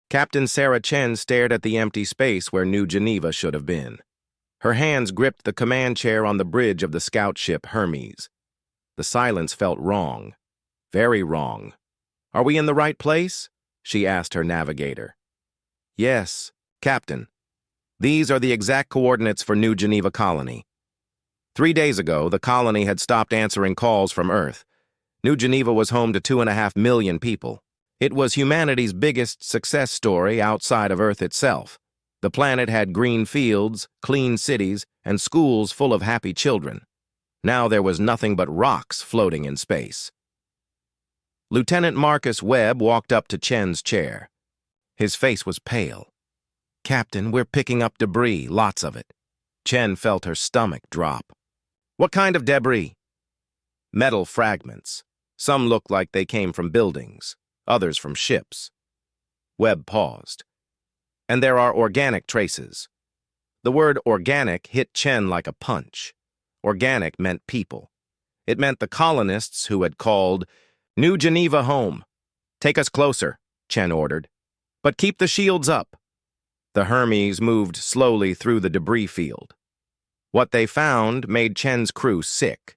Captain Sarah Chen stared at the empty space where New Geneva should have been. Her hands gripped the command chair on the bridge of the scout ship Hermes. The silence felt wrong. Very wrong. "Are we in the right place?" she asked her navigator. "Yes, Captain. These are the exact coordinates for New Geneva Colony." 3 days ago, the colony had stopped answering calls from Earth. New Geneva was home to 2.5 million people. It was humanity's biggest success story outside of Earth itself. The planet had green fields, clean cities, and schools full of happy children. Now there was nothing but rocks floating in space. Lieutenant Marcus Webb walked up to Chen's chair. His face was pale. "Captain, we're picking up debris, lots of it." Chen felt her stomach drop. "What kind of debris?" "Metal fragments. Some looked like they came from buildings, others from ships." Webb paused. "And there are organic traces." The word organic hit Chen like a punch. Organic meant people. It meant the colonists who had called New Geneva home. "Take us closer," Chen ordered. "But keep the shields up." The Hermes moved slowly through the debris field. What they found made Chen's crew sick.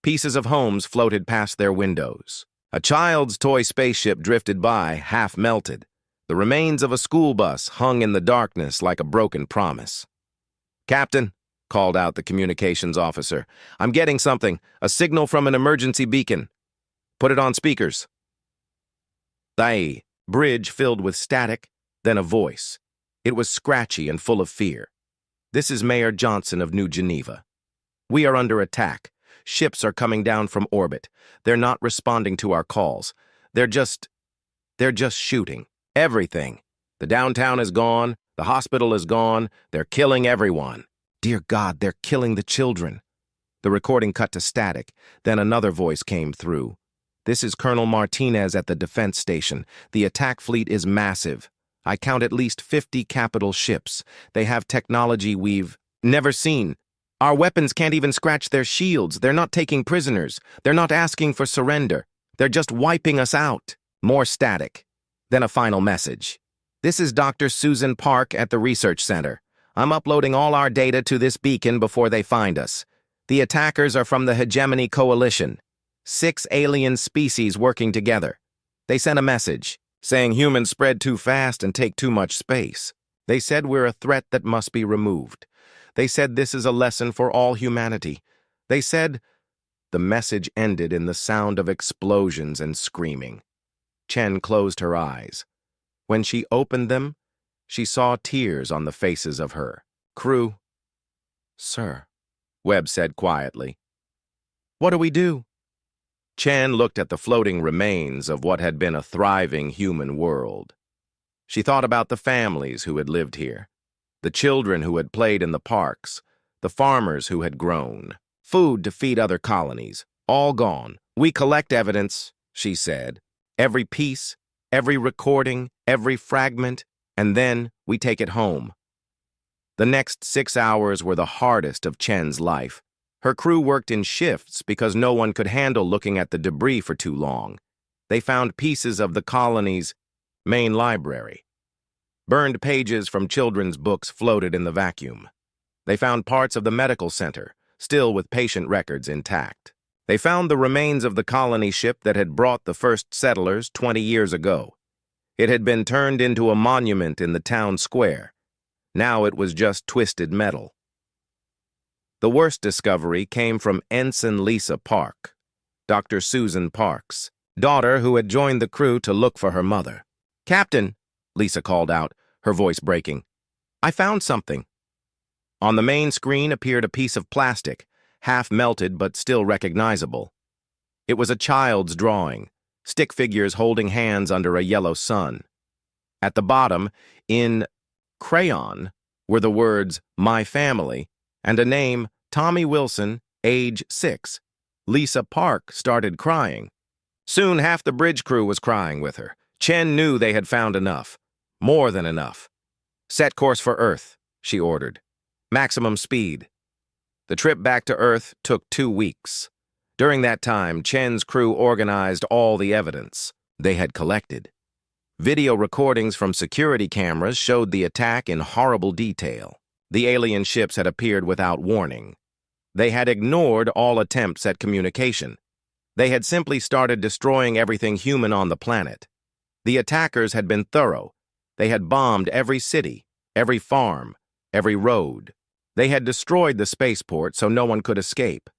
Pieces of homes floated past their windows. A child's toy spaceship drifted by, half melted. The remains of a school bus hung in the darkness like a broken promise. "Captain," called out the communications officer, "I'm getting something, a signal from an emergency beacon. Put it on speakers." The bridge filled with static, then a voice. It was scratchy and full of fear. "This is Mayor Johnson of New Geneva. We are under attack. Ships are coming down from orbit. They're not responding to our calls. They're just shooting. Everything. The downtown is gone. The hospital is gone. They're killing everyone. Dear God, they're killing the children." The recording cut to static. Then another voice came through. "This is Colonel Martinez at the defense station. The attack fleet is massive. I count at least 50 capital ships. They have technology we've never seen. Our weapons can't even scratch their shields. They're not taking prisoners. They're not asking for surrender. They're just wiping us out." More static. Then a final message. "This is Dr. Susan Park at the Research Center. I'm uploading all our data to this beacon before they find us. The attackers are from the Hegemony Coalition. 6 alien species working together. They sent a message saying humans spread too fast and take too much space. They said we're a threat that must be removed. They said this is a lesson for all humanity. They said—" The message ended in the sound of explosions and screaming. Chen closed her eyes. When she opened them, she saw tears on the faces of her crew. "Sir," Webb said quietly. "What do we do?" Chen looked at the floating remains of what had been a thriving human world. She thought about the families who had lived here, the children who had played in the parks, the farmers who had grown, food to feed other colonies, all gone. "We collect evidence," she said, "every piece, every recording, every fragment, and then we take it home." The next 6 hours were the hardest of Chen's life. Her crew worked in shifts because no one could handle looking at the debris for too long. They found pieces of the colony's main library. Burned pages from children's books floated in the vacuum. They found parts of the medical center, still with patient records intact. They found the remains of the colony ship that had brought the first settlers 20 years ago. It had been turned into a monument in the town square. Now it was just twisted metal. The worst discovery came from Ensign Lisa Park, Dr. Susan Park's daughter who had joined the crew to look for her mother. "Captain," Lisa called out, her voice breaking, "I found something." On the main screen appeared a piece of plastic, half melted but still recognizable. It was a child's drawing, stick figures holding hands under a yellow sun. At the bottom, in crayon, were the words, "My family," and a name, Tommy Wilson, age 6. Lisa Park started crying. Soon half the bridge crew was crying with her. Chen knew they had found enough. More than enough. "Set course for Earth," she ordered. "Maximum speed." The trip back to Earth took 2 weeks. During that time, Chen's crew organized all the evidence they had collected. Video recordings from security cameras showed the attack in horrible detail. The alien ships had appeared without warning. They had ignored all attempts at communication. They had simply started destroying everything human on the planet. The attackers had been thorough. They had bombed every city, every farm, every road. They had destroyed the spaceport so no one could escape.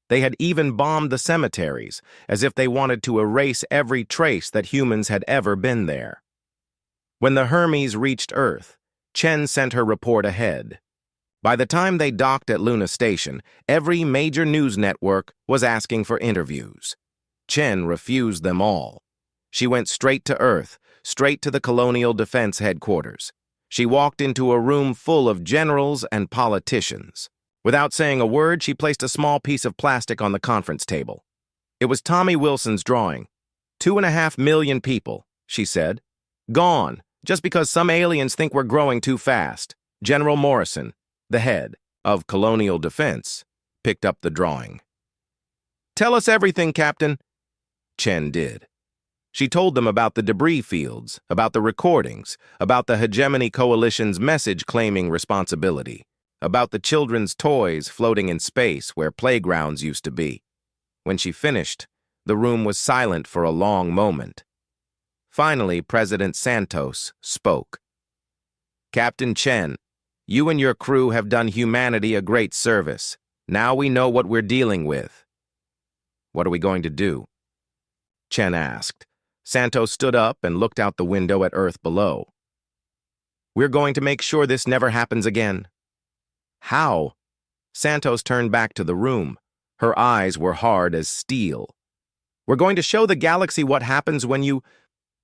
They had even bombed the cemeteries, as if they wanted to erase every trace that humans had ever been there. When the Hermes reached Earth, Chen sent her report ahead. By the time they docked at Luna Station, every major news network was asking for interviews. Chen refused them all. She went straight to Earth, straight to the Colonial Defense Headquarters. She walked into a room full of generals and politicians. Without saying a word, she placed a small piece of plastic on the conference table. It was Tommy Wilson's drawing. 2.5 million people, she said. Gone, just because some aliens think we're growing too fast. General Morrison, the head of Colonial Defense, picked up the drawing. Tell us everything, Captain. Chen did. She told them about the debris fields, about the recordings, about the Hegemony Coalition's message claiming responsibility, about the children's toys floating in space where playgrounds used to be. When she finished, the room was silent for a long moment. Finally, President Santos spoke. Captain Chen, you and your crew have done humanity a great service. Now we know what we're dealing with. What are we going to do? Chen asked. Santos stood up and looked out the window at Earth below. We're going to make sure this never happens again. How? Santos turned back to the room. Her eyes were hard as steel. We're going to show the galaxy what happens when you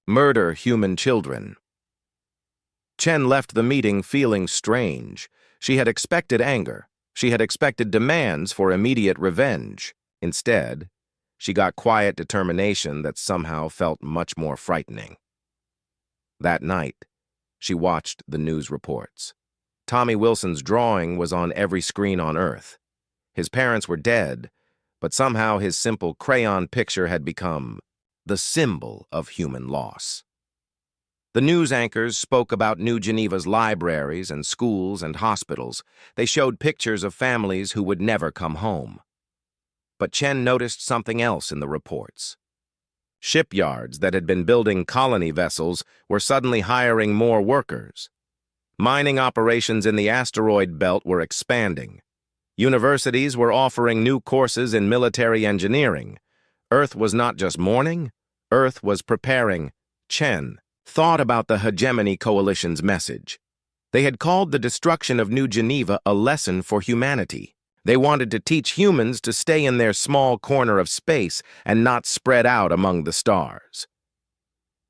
murder human children. Chen left the meeting feeling strange. She had expected anger. She had expected demands for immediate revenge. Instead, she got quiet determination that somehow felt much more frightening. That night, she watched the news reports. Tommy Wilson's drawing was on every screen on Earth. His parents were dead, but somehow his simple crayon picture had become the symbol of human loss. The news anchors spoke about New Geneva's libraries and schools and hospitals. They showed pictures of families who would never come home. But Chen noticed something else in the reports. Shipyards that had been building colony vessels were suddenly hiring more workers. Mining operations in the asteroid belt were expanding. Universities were offering new courses in military engineering. Earth was not just mourning, Earth was preparing. Chen thought about the Hegemony Coalition's message. They had called the destruction of New Geneva a lesson for humanity. They wanted to teach humans to stay in their small corner of space and not spread out among the stars.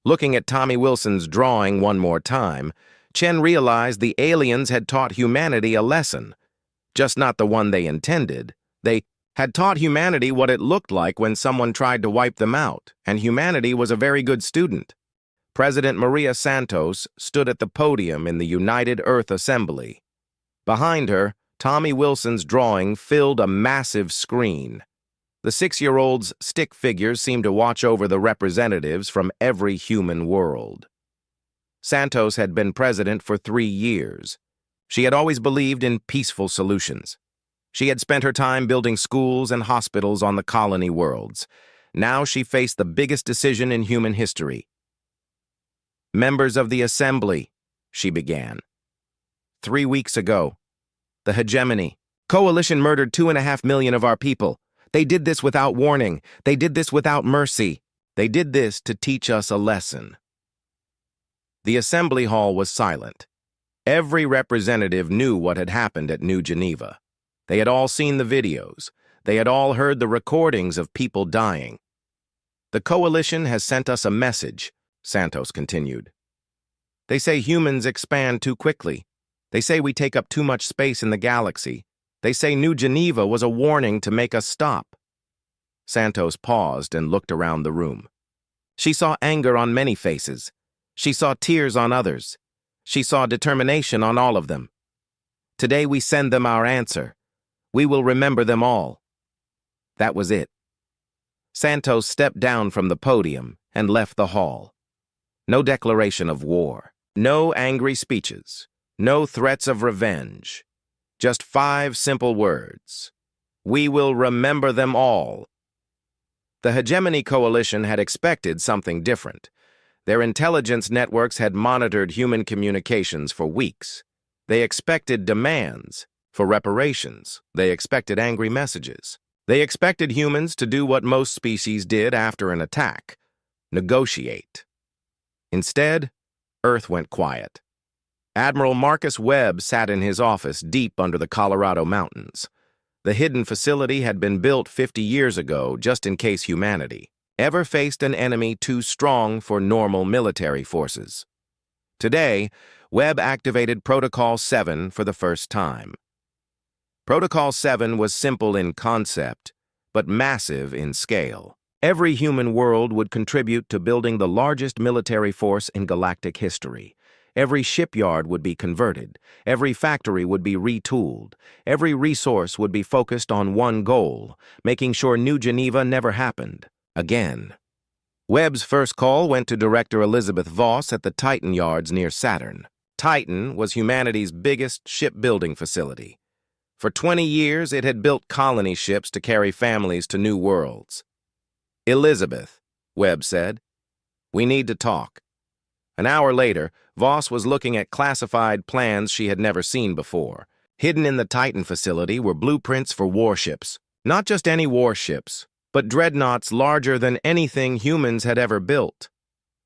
Looking at Tommy Wilson's drawing one more time, Chen realized the aliens had taught humanity a lesson, just not the one they intended. They had taught humanity what it looked like when someone tried to wipe them out, and humanity was a very good student. President Maria Santos stood at the podium in the United Earth Assembly. Behind her, Tommy Wilson's drawing filled a massive screen. The 6-year-old's stick figures seemed to watch over the representatives from every human world. Santos had been president for 3 years. She had always believed in peaceful solutions. She had spent her time building schools and hospitals on the colony worlds. Now she faced the biggest decision in human history. Members of the Assembly, she began. 3 weeks ago, the Hegemony Coalition murdered 2.5 million of our people. They did this without warning. They did this without mercy. They did this to teach us a lesson. The assembly hall was silent. Every representative knew what had happened at New Geneva. They had all seen the videos. They had all heard the recordings of people dying. The coalition has sent us a message, Santos continued. They say humans expand too quickly. They say we take up too much space in the galaxy. They say New Geneva was a warning to make us stop. Santos paused and looked around the room. She saw anger on many faces. She saw tears on others. She saw determination on all of them. Today we send them our answer. We will remember them all. That was it. Santos stepped down from the podium and left the hall. No declaration of war. No angry speeches. No threats of revenge. Just 5 simple words. We will remember them all. The Hegemony Coalition had expected something different. Their intelligence networks had monitored human communications for weeks. They expected demands for reparations. They expected angry messages. They expected humans to do what most species did after an attack: negotiate. Instead, Earth went quiet. Admiral Marcus Webb sat in his office deep under the Colorado mountains. The hidden facility had been built 50 years ago just in case humanity ever faced an enemy too strong for normal military forces. Today, Webb activated Protocol 7 for the first time. Protocol 7 was simple in concept, but massive in scale. Every human world would contribute to building the largest military force in galactic history. Every shipyard would be converted. Every factory would be retooled. Every resource would be focused on one goal: making sure New Geneva never happened again. Webb's first call went to Director Elizabeth Voss at the Titan yards near Saturn. Titan was humanity's biggest shipbuilding facility. For 20 years, it had built colony ships to carry families to new worlds. "Elizabeth," Webb said, "we need to talk." An hour later, Voss was looking at classified plans she had never seen before. Hidden in the Titan facility were blueprints for warships. Not just any warships, but dreadnoughts larger than anything humans had ever built.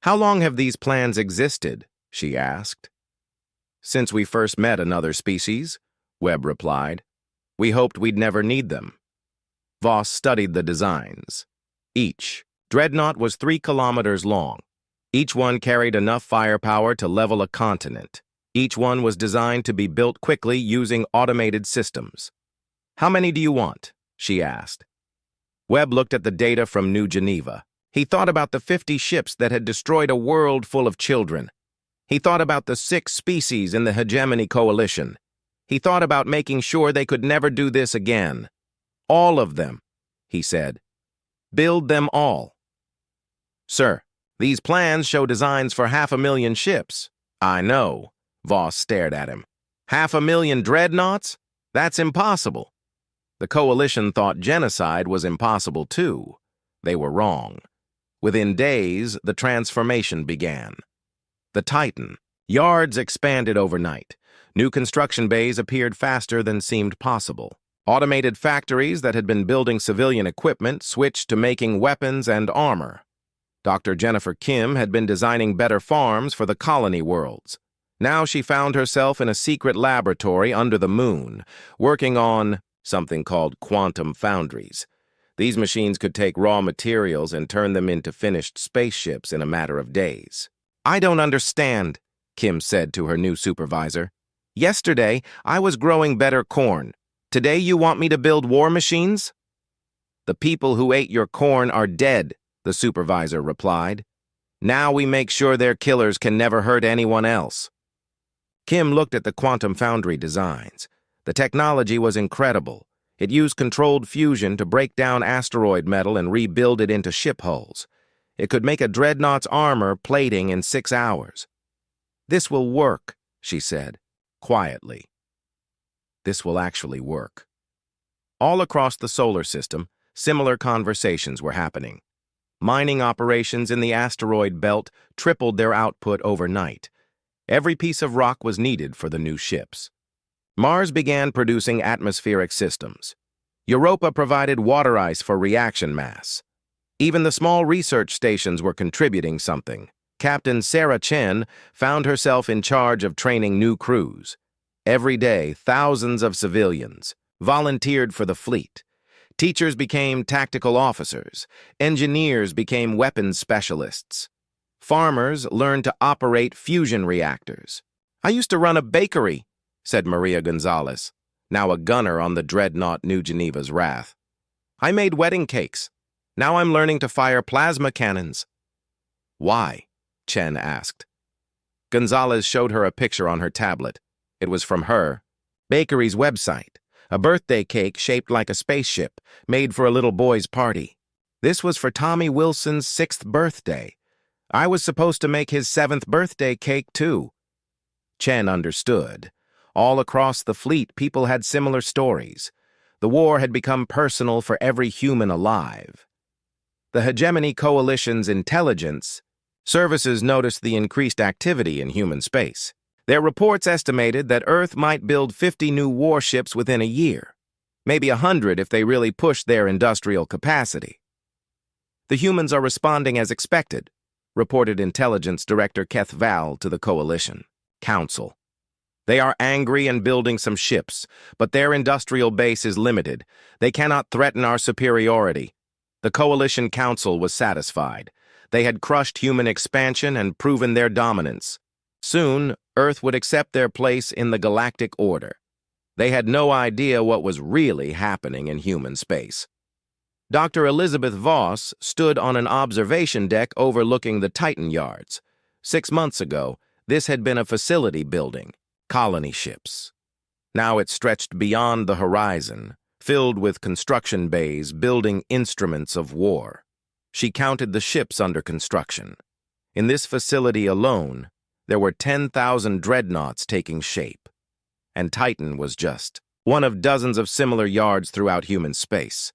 "How long have these plans existed?" she asked. "Since we first met another species," Webb replied. "We hoped we'd never need them." Voss studied the designs. Each dreadnought was 3 kilometers long. Each one carried enough firepower to level a continent. Each one was designed to be built quickly using automated systems. "How many do you want?" she asked. Webb looked at the data from New Geneva. He thought about the 50 ships that had destroyed a world full of children. He thought about the 6 species in the Hegemony Coalition. He thought about making sure they could never do this again. "All of them," he said. "Build them all." "Sir, these plans show designs for 500,000 ships." "I know." Voss stared at him. 500,000 dreadnoughts? That's impossible. The Coalition thought genocide was impossible too. They were wrong. Within days, the transformation began. The Titan. Yards expanded overnight. New construction bays appeared faster than seemed possible. Automated factories that had been building civilian equipment switched to making weapons and armor. Dr. Jennifer Kim had been designing better farms for the colony worlds. Now she found herself in a secret laboratory under the moon, working on something called quantum foundries. These machines could take raw materials and turn them into finished spaceships in a matter of days. "I don't understand," Kim said to her new supervisor. "Yesterday, I was growing better corn. Today you want me to build war machines?" "The people who ate your corn are dead," the supervisor replied. "Now we make sure their killers can never hurt anyone else." Kim looked at the quantum foundry designs. The technology was incredible. It used controlled fusion to break down asteroid metal and rebuild it into ship hulls. It could make a dreadnought's armor plating in 6 hours. "This will work," she said, quietly. This will actually work. All across the solar system, similar conversations were happening. Mining operations in the asteroid belt tripled their output overnight. Every piece of rock was needed for the new ships. Mars began producing atmospheric systems. Europa provided water ice for reaction mass. Even the small research stations were contributing something. Captain Sarah Chen found herself in charge of training new crews. Every day, thousands of civilians volunteered for the fleet. Teachers became tactical officers. Engineers became weapons specialists. Farmers learned to operate fusion reactors. "I used to run a bakery," said Maria Gonzalez, now a gunner on the dreadnought New Geneva's Wrath. "I made wedding cakes. Now I'm learning to fire plasma cannons." "Why?" Chen asked. Gonzalez showed her a picture on her tablet. It was from her bakery's website, a birthday cake shaped like a spaceship, made for a little boy's party. This was for Tommy Wilson's 6th birthday. I was supposed to make his 7th birthday cake, too. Chen understood. All across the fleet, people had similar stories. The war had become personal for every human alive. The Hegemony Coalition's intelligence services noticed the increased activity in human space. Their reports estimated that Earth might build 50 new warships within a year, maybe 100 if they really pushed their industrial capacity. The humans are responding as expected, reported Intelligence Director Keth Val to the Coalition Council. They are angry and building some ships, but their industrial base is limited. They cannot threaten our superiority. The Coalition Council was satisfied. They had crushed human expansion and proven their dominance. Soon, Earth would accept their place in the Galactic Order. They had no idea what was really happening in human space. Dr. Elizabeth Voss stood on an observation deck overlooking the Titan yards. 6 months ago, this had been a facility building, colony ships. Now it stretched beyond the horizon, filled with construction bays building instruments of war. She counted the ships under construction. In this facility alone, there were 10,000 dreadnoughts taking shape. And Titan was just one of dozens of similar yards throughout human space.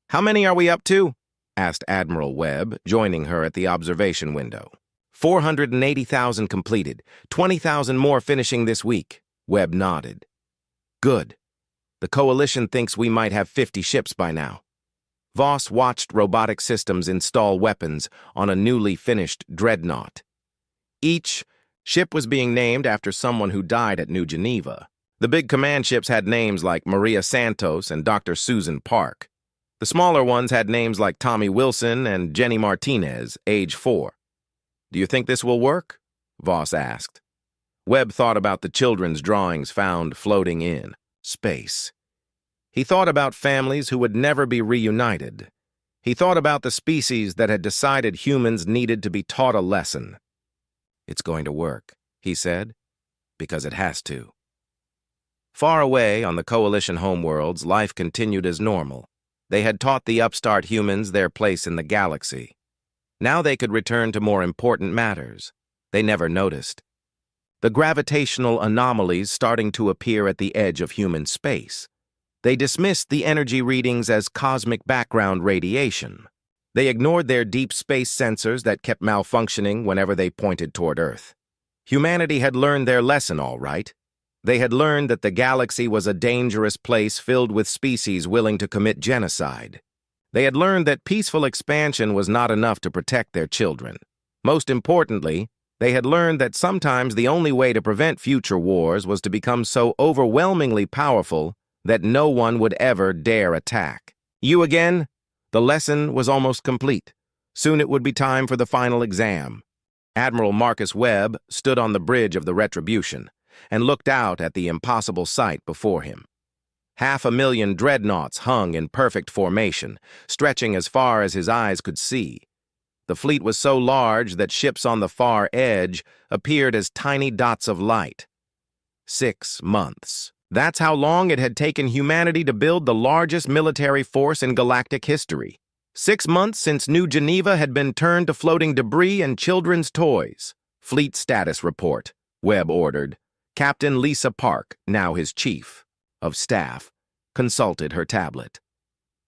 "How many are we up to?" asked Admiral Webb, joining her at the observation window. 480,000 completed, 20,000 more finishing this week. Webb nodded. Good. The Coalition thinks we might have 50 ships by now. Voss watched robotic systems install weapons on a newly finished dreadnought. Each ship was being named after someone who died at New Geneva. The big command ships had names like Maria Santos and Dr. Susan Park. The smaller ones had names like Tommy Wilson and Jenny Martinez, age 4. "Do you think this will work?" Voss asked. Webb thought about the children's drawings found floating in space. He thought about families who would never be reunited. He thought about the species that had decided humans needed to be taught a lesson. "It's going to work," he said, "because it has to." Far away on the Coalition homeworlds, life continued as normal. They had taught the upstart humans their place in the galaxy. Now they could return to more important matters. They never noticed. The gravitational anomalies starting to appear at the edge of human space. They dismissed the energy readings as cosmic background radiation. They ignored their deep space sensors that kept malfunctioning whenever they pointed toward Earth. Humanity had learned their lesson, all right. They had learned that the galaxy was a dangerous place filled with species willing to commit genocide. They had learned that peaceful expansion was not enough to protect their children. Most importantly, they had learned that sometimes the only way to prevent future wars was to become so overwhelmingly powerful that no one would ever dare attack. You again? The lesson was almost complete. Soon it would be time for the final exam. Admiral Marcus Webb stood on the bridge of the Retribution and looked out at the impossible sight before him. 500,000 dreadnoughts hung in perfect formation, stretching as far as his eyes could see. The fleet was so large that ships on the far edge appeared as tiny dots of light. 6 months. That's how long it had taken humanity to build the largest military force in galactic history. 6 months since New Geneva had been turned to floating debris and children's toys. Fleet status report, Webb ordered. Captain Lisa Park, now his chief of staff, consulted her tablet.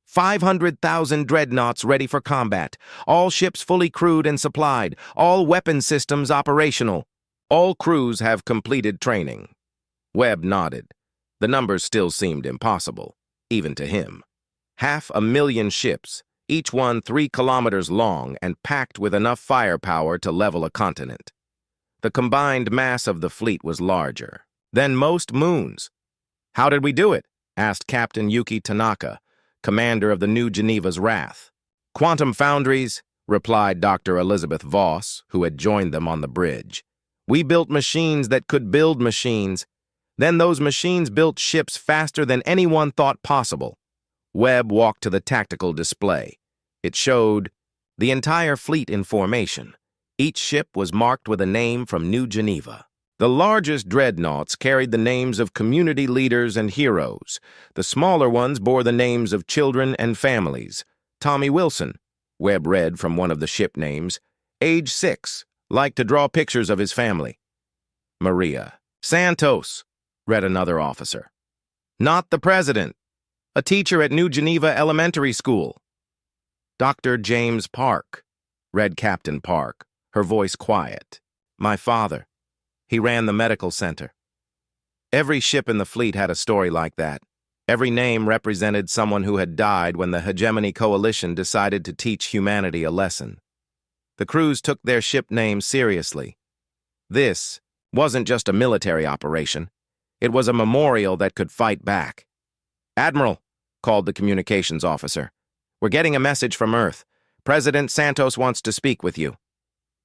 500,000 dreadnoughts ready for combat, all ships fully crewed and supplied, all weapon systems operational. All crews have completed training. Webb nodded. The numbers still seemed impossible, even to him. 500,000 ships, each one 3 kilometers long and packed with enough firepower to level a continent. The combined mass of the fleet was larger than most moons. "How did we do it?" asked Captain Yuki Tanaka, commander of the New Geneva's Wrath. "Quantum foundries," replied Dr. Elizabeth Voss, who had joined them on the bridge. "We built machines that could build machines. Then those machines built ships faster than anyone thought possible." Webb walked to the tactical display. It showed the entire fleet in formation. Each ship was marked with a name from New Geneva. The largest dreadnoughts carried the names of community leaders and heroes. The smaller ones bore the names of children and families. Tommy Wilson, Webb read from one of the ship names, age 6, liked to draw pictures of his family. Maria. Santos, read another officer. Not the president. A teacher at New Geneva Elementary School. Dr. James Park, read Captain Park, her voice quiet. My father. He ran the medical center. Every ship in the fleet had a story like that. Every name represented someone who had died when the Hegemony Coalition decided to teach humanity a lesson. The crews took their ship names seriously. This wasn't just a military operation. It was a memorial that could fight back. Admiral, called the communications officer. We're getting a message from Earth. President Santos wants to speak with you.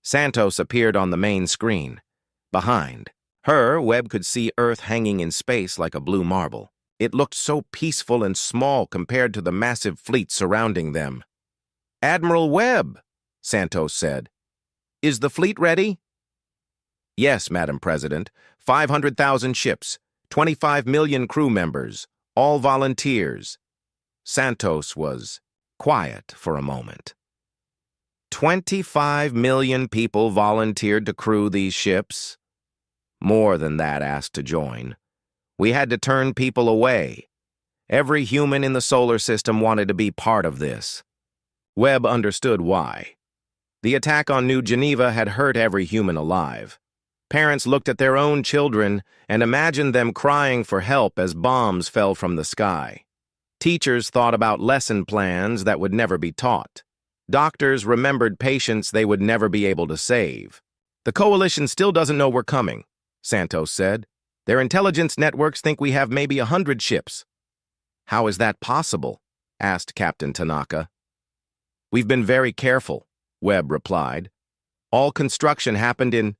Santos appeared on the main screen. Behind her, Webb could see Earth hanging in space like a blue marble. It looked so peaceful and small compared to the massive fleet surrounding them. Admiral Webb, Santos said. Is the fleet ready? Yes, Madam President. 500,000 ships, 25 million crew members, all volunteers. Santos was quiet for a moment. 25 million people volunteered to crew these ships. More than that asked to join. We had to turn people away. Every human in the solar system wanted to be part of this. Webb understood why. The attack on New Geneva had hurt every human alive. Parents looked at their own children and imagined them crying for help as bombs fell from the sky. Teachers thought about lesson plans that would never be taught. Doctors remembered patients they would never be able to save. The coalition still doesn't know we're coming, Santos said. Their intelligence networks think we have maybe 100 ships. How is that possible? Asked Captain Tanaka. We've been very careful, Webb replied. All construction happened in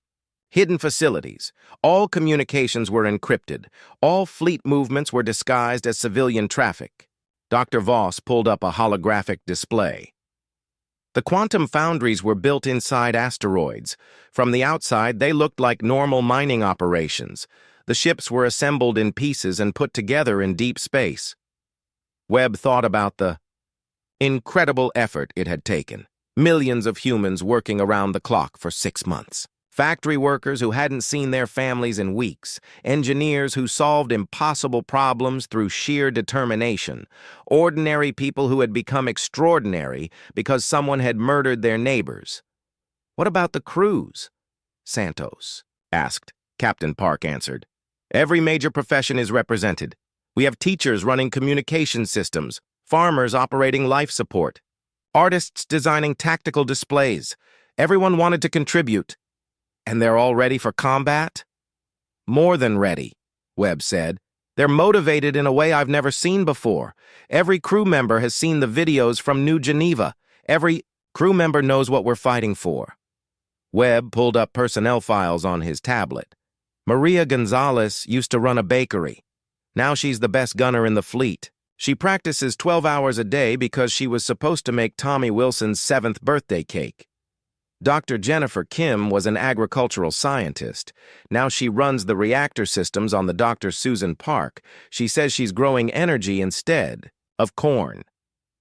hidden facilities. All communications were encrypted. All fleet movements were disguised as civilian traffic. Dr. Voss pulled up a holographic display. The quantum foundries were built inside asteroids. From the outside, they looked like normal mining operations. The ships were assembled in pieces and put together in deep space. Webb thought about the incredible effort it had taken. Millions of humans working around the clock for 6 months. Factory workers who hadn't seen their families in weeks, engineers who solved impossible problems through sheer determination, ordinary people who had become extraordinary because someone had murdered their neighbors. What about the crews? Santos asked. Captain Park answered. Every major profession is represented. We have teachers running communication systems, farmers operating life support, artists designing tactical displays. Everyone wanted to contribute. And they're all ready for combat? More than ready, Webb said. They're motivated in a way I've never seen before. Every crew member has seen the videos from New Geneva. Every crew member knows what we're fighting for. Webb pulled up personnel files on his tablet. Maria Gonzalez used to run a bakery. Now she's the best gunner in the fleet. She practices 12 hours a day because she was supposed to make Tommy Wilson's 7th birthday cake. Dr. Jennifer Kim was an agricultural scientist. Now she runs the reactor systems on the Dr. Susan Park. She says she's growing energy instead of corn.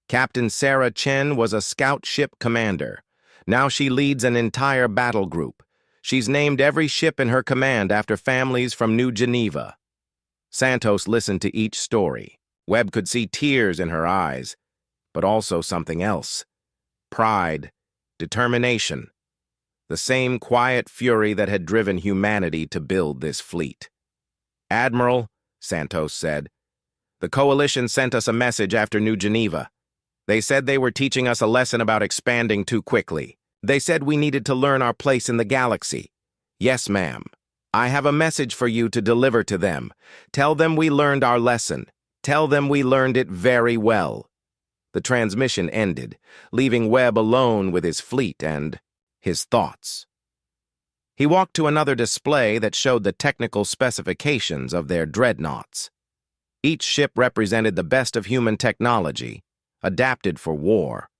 Captain Sarah Chen was a scout ship commander. Now she leads an entire battle group. She's named every ship in her command after families from New Geneva. Santos listened to each story. Webb could see tears in her eyes, but also something else. Pride. Determination. The same quiet fury that had driven humanity to build this fleet. Admiral, Santos said, the coalition sent us a message after New Geneva. They said they were teaching us a lesson about expanding too quickly. They said we needed to learn our place in the galaxy. Yes, ma'am. I have a message for you to deliver to them. Tell them we learned our lesson. Tell them we learned it very well. The transmission ended, leaving Webb alone with his fleet and his thoughts. He walked to another display that showed the technical specifications of their dreadnoughts. Each ship represented the best of human technology, adapted for war.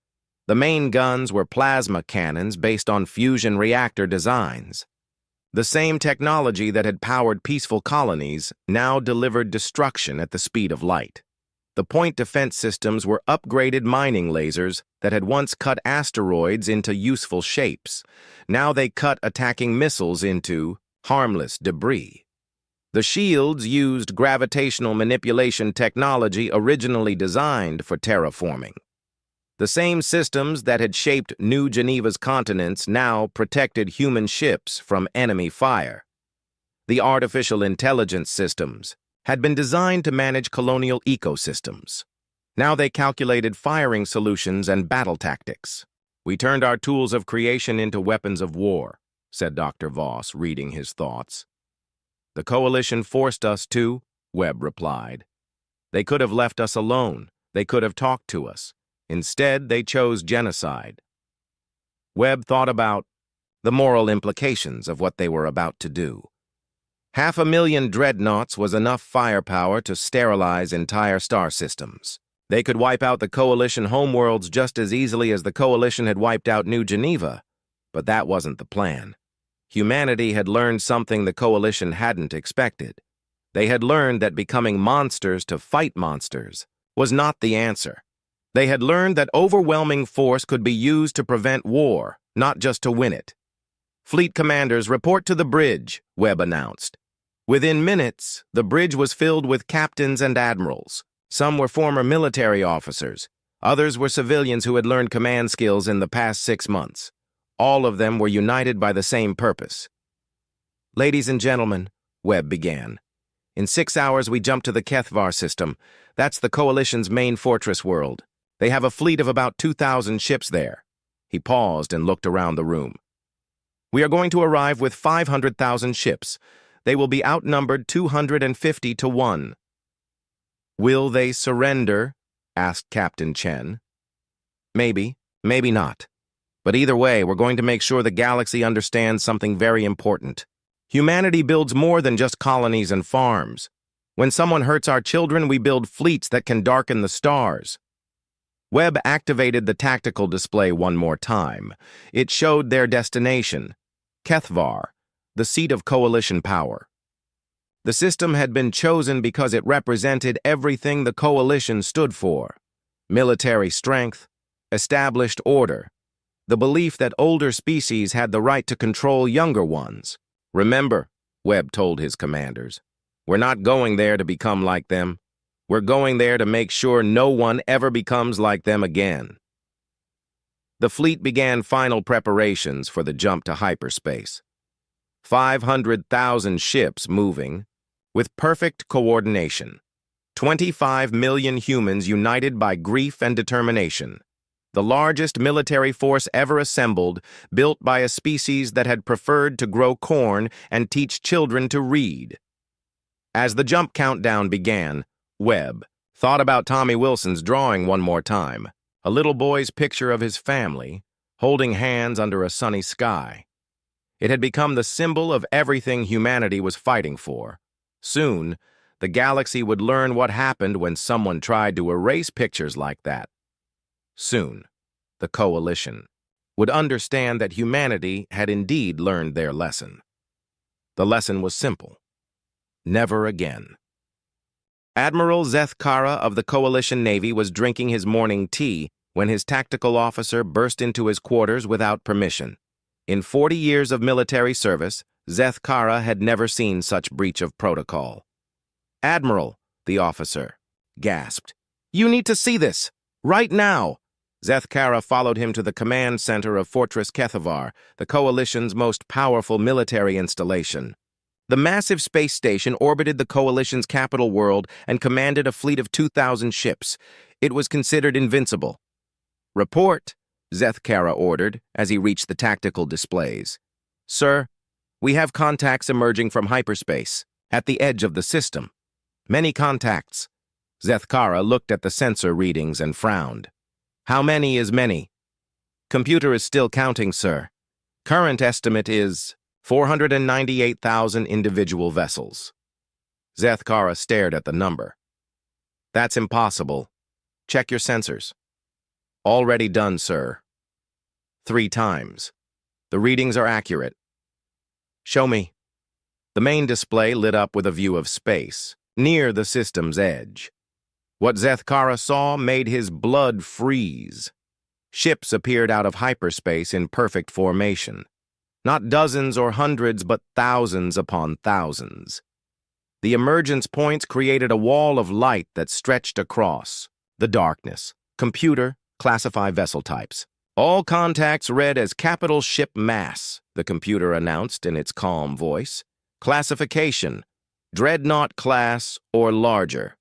The main guns were plasma cannons based on fusion reactor designs. The same technology that had powered peaceful colonies now delivered destruction at the speed of light. The point defense systems were upgraded mining lasers that had once cut asteroids into useful shapes. Now they cut attacking missiles into harmless debris. The shields used gravitational manipulation technology originally designed for terraforming. The same systems that had shaped New Geneva's continents now protected human ships from enemy fire. The artificial intelligence systems had been designed to manage colonial ecosystems. Now they calculated firing solutions and battle tactics. "We turned our tools of creation into weapons of war," said Dr. Voss, reading his thoughts. "The Coalition forced us to," Webb replied. "They could have left us alone. They could have talked to us. Instead, they chose genocide." Webb thought about the moral implications of what they were about to do. 500,000 dreadnoughts was enough firepower to sterilize entire star systems. They could wipe out the Coalition homeworlds just as easily as the Coalition had wiped out New Geneva, but that wasn't the plan. Humanity had learned something the Coalition hadn't expected. They had learned that becoming monsters to fight monsters was not the answer. They had learned that overwhelming force could be used to prevent war, not just to win it. "Fleet commanders, report to the bridge," Webb announced. Within minutes, the bridge was filled with captains and admirals. Some were former military officers. Others were civilians who had learned command skills in the past 6 months. All of them were united by the same purpose. "Ladies and gentlemen," Webb began, "in 6 hours we jump to the HFY system. That's the Coalition's main fortress world. They have a fleet of about 2,000 ships there." He paused and looked around the room. "We are going to arrive with 500,000 ships. They will be outnumbered 250 to 1. "Will they surrender?" asked Captain Chen. "Maybe, maybe not. But either way, we're going to make sure the galaxy understands something very important. Humanity builds more than just colonies and farms. When someone hurts our children, we build fleets that can darken the stars." Webb activated the tactical display one more time. It showed their destination, HFY, the seat of Coalition power. The system had been chosen because it represented everything the Coalition stood for: military strength, established order, the belief that older species had the right to control younger ones. "Remember," Webb told his commanders, "we're not going there to become like them. We're going there to make sure no one ever becomes like them again." The fleet began final preparations for the jump to hyperspace. 500,000 ships moving, with perfect coordination. 25 million humans united by grief and determination. The largest military force ever assembled, built by a species that had preferred to grow corn and teach children to read. As the jump countdown began, Webb thought about Tommy Wilson's drawing one more time, a little boy's picture of his family, holding hands under a sunny sky. It had become the symbol of everything humanity was fighting for. Soon, the galaxy would learn what happened when someone tried to erase pictures like that. Soon, the Coalition would understand that humanity had indeed learned their lesson. The lesson was simple: never again. Admiral Zeth Kara of the Coalition Navy was drinking his morning tea when his tactical officer burst into his quarters without permission. In 40 years of military service, Zeth Kara had never seen such breach of protocol. "Admiral," the officer gasped, "you need to see this, right now." Zeth Kara followed him to the command center of Fortress HFY, the Coalition's most powerful military installation. The massive space station orbited the Coalition's capital world and commanded a fleet of 2,000 ships. It was considered invincible. "Report," Zeth Kara ordered as he reached the tactical displays. "Sir, we have contacts emerging from hyperspace, at the edge of the system. Many contacts." Zeth Kara looked at the sensor readings and frowned. "How many is many?" "Computer is still counting, sir. Current estimate is 498,000 individual vessels." Zeth Kara stared at the number. "That's impossible. Check your sensors." "Already done, sir. 3 times. The readings are accurate." "Show me." The main display lit up with a view of space, near the system's edge. What Zethkara saw made his blood freeze. Ships appeared out of hyperspace in perfect formation. Not dozens or hundreds, but thousands upon thousands. The emergence points created a wall of light that stretched across. The darkness. Computer, classify vessel types. All contacts read as capital ship mass, the computer announced in its calm voice. Classification, Dreadnought class or larger.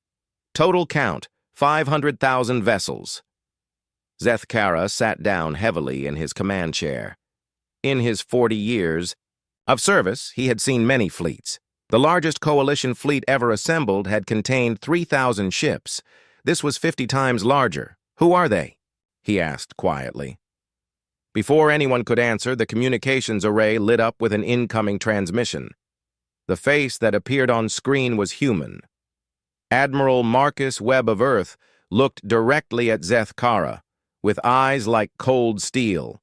Total count, 500,000 vessels. Zethkara sat down heavily in his command chair. In his 40 years of service, he had seen many fleets. The largest coalition fleet ever assembled had contained 3,000 ships. This was 50 times larger. Who are they? He asked quietly. Before anyone could answer, the communications array lit up with an incoming transmission. The face that appeared on screen was human. Admiral Marcus Webb of Earth looked directly at Zethkara, with eyes like cold steel.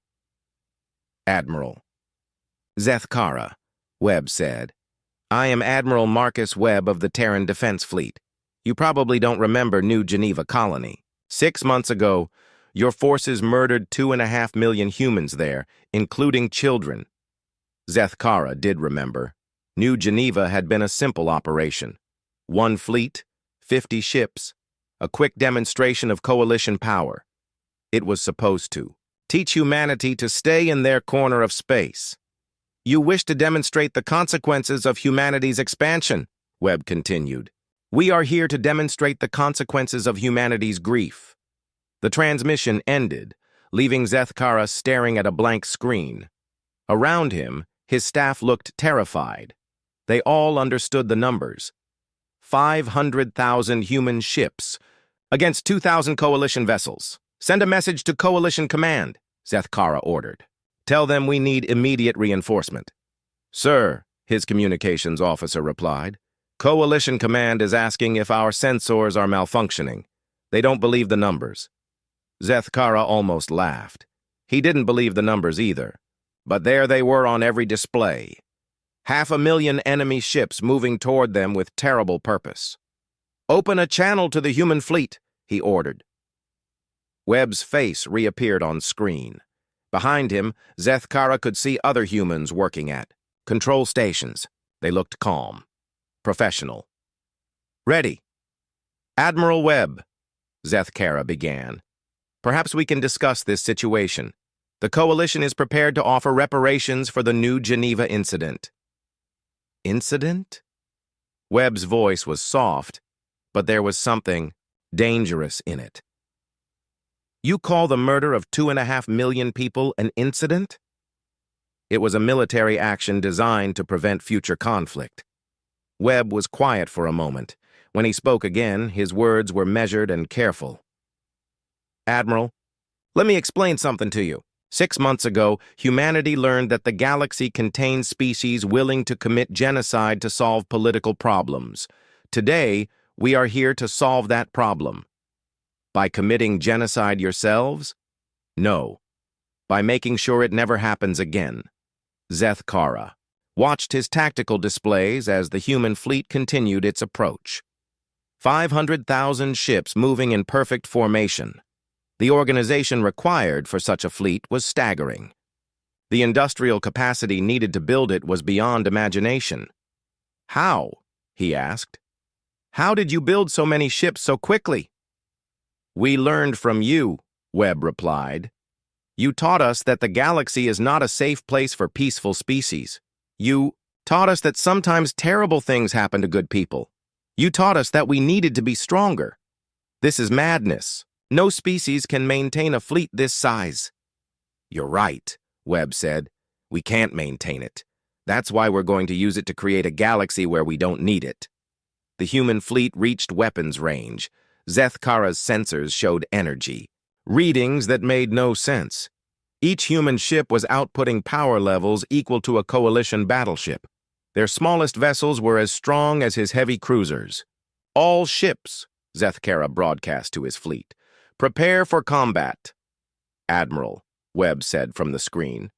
Admiral. Zethkara, Webb said. I am Admiral Marcus Webb of the Terran Defense Fleet. You probably don't remember New Geneva Colony. 6 months ago, your forces murdered 2.5 million humans there, including children. Zethkara did remember. New Geneva had been a simple operation. 1 fleet, 50 ships, a quick demonstration of coalition power. It was supposed to teach humanity to stay in their corner of space. You wish to demonstrate the consequences of humanity's expansion, Webb continued. We are here to demonstrate the consequences of humanity's grief. The transmission ended, leaving Zethkara staring at a blank screen. Around him, his staff looked terrified. They all understood the numbers. 500,000 human ships against 2,000 coalition vessels. Send a message to Coalition Command, Zethkara ordered. Tell them we need immediate reinforcement. Sir, his communications officer replied, Coalition Command is asking if our sensors are malfunctioning. They don't believe the numbers. Zethkara almost laughed. He didn't believe the numbers either. But there they were on every display. 500,000 enemy ships moving toward them with terrible purpose. Open a channel to the human fleet, he ordered. Webb's face reappeared on screen. Behind him, Zethkara could see other humans working at control stations. They looked calm, professional. Ready. Admiral Webb, Zethkara began. Perhaps we can discuss this situation. The Coalition is prepared to offer reparations for the New Geneva incident. Incident? Webb's voice was soft, but there was something dangerous in it. You call the murder of 2.5 million people an incident? It was a military action designed to prevent future conflict. Webb was quiet for a moment. When he spoke again, his words were measured and careful. Admiral, let me explain something to you. 6 months ago, humanity learned that the galaxy contains species willing to commit genocide to solve political problems. Today, we are here to solve that problem. By committing genocide yourselves? No. By making sure it never happens again. Zethkara watched his tactical displays as the human fleet continued its approach. 500,000 ships moving in perfect formation. The organization required for such a fleet was staggering. The industrial capacity needed to build it was beyond imagination. How? He asked. How did you build so many ships so quickly? We learned from you, Webb replied. You taught us that the galaxy is not a safe place for peaceful species. You taught us that sometimes terrible things happen to good people. You taught us that we needed to be stronger. This is madness. No species can maintain a fleet this size. You're right, Webb said. We can't maintain it. That's why we're going to use it to create a galaxy where we don't need it. The human fleet reached weapons range. Zethkara's sensors showed energy. Readings that made no sense. Each human ship was outputting power levels equal to a coalition battleship. Their smallest vessels were as strong as his heavy cruisers. All ships, Zethkara broadcast to his fleet. Prepare for combat. Admiral, Webb said from the screen.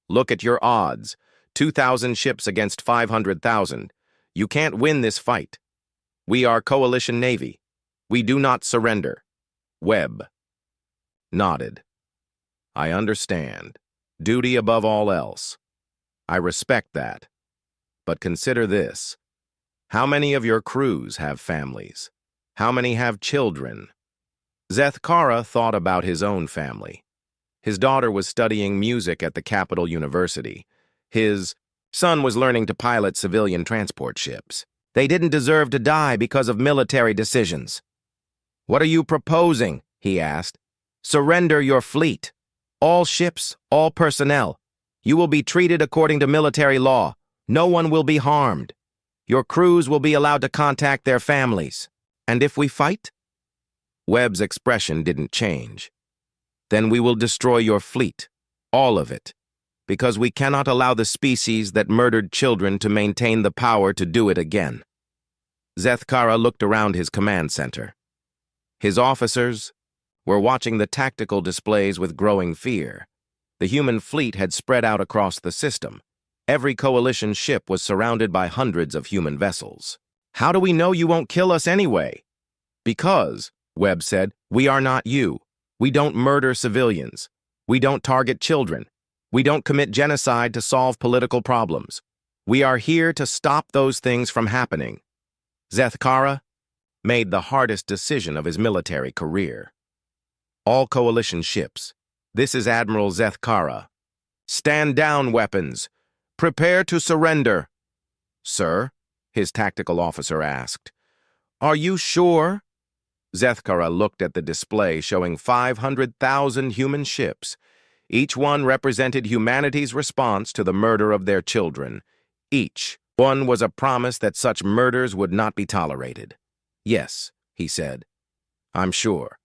Look at your odds. 2,000 ships against 500,000. You can't win this fight. We are Coalition Navy. We do not surrender. Webb nodded. I understand. Duty above all else. I respect that. But consider this. How many of your crews have families? How many have children? Zethkara thought about his own family. His daughter was studying music at the Capital University. His son was learning to pilot civilian transport ships. They didn't deserve to die because of military decisions. What are you proposing? He asked. Surrender your fleet. All ships, all personnel. You will be treated according to military law. No one will be harmed. Your crews will be allowed to contact their families. And if we fight? Webb's expression didn't change. Then we will destroy your fleet, all of it, because we cannot allow the species that murdered children to maintain the power to do it again. Zethkara looked around his command center. His officers were watching the tactical displays with growing fear. The human fleet had spread out across the system. Every coalition ship was surrounded by hundreds of human vessels. How do we know you won't kill us anyway? Because, Webb said, we are not you. We don't murder civilians. We don't target children. We don't commit genocide to solve political problems. We are here to stop those things from happening. Zethkara made the hardest decision of his military career. All coalition ships. This is Admiral Zethkara. Stand down, weapons. Prepare to surrender. Sir, his tactical officer asked. Are you sure? Zethkara looked at the display showing 500,000 human ships. Each one represented humanity's response to the murder of their children. Each one was a promise that such murders would not be tolerated. Yes, he said. I'm sure.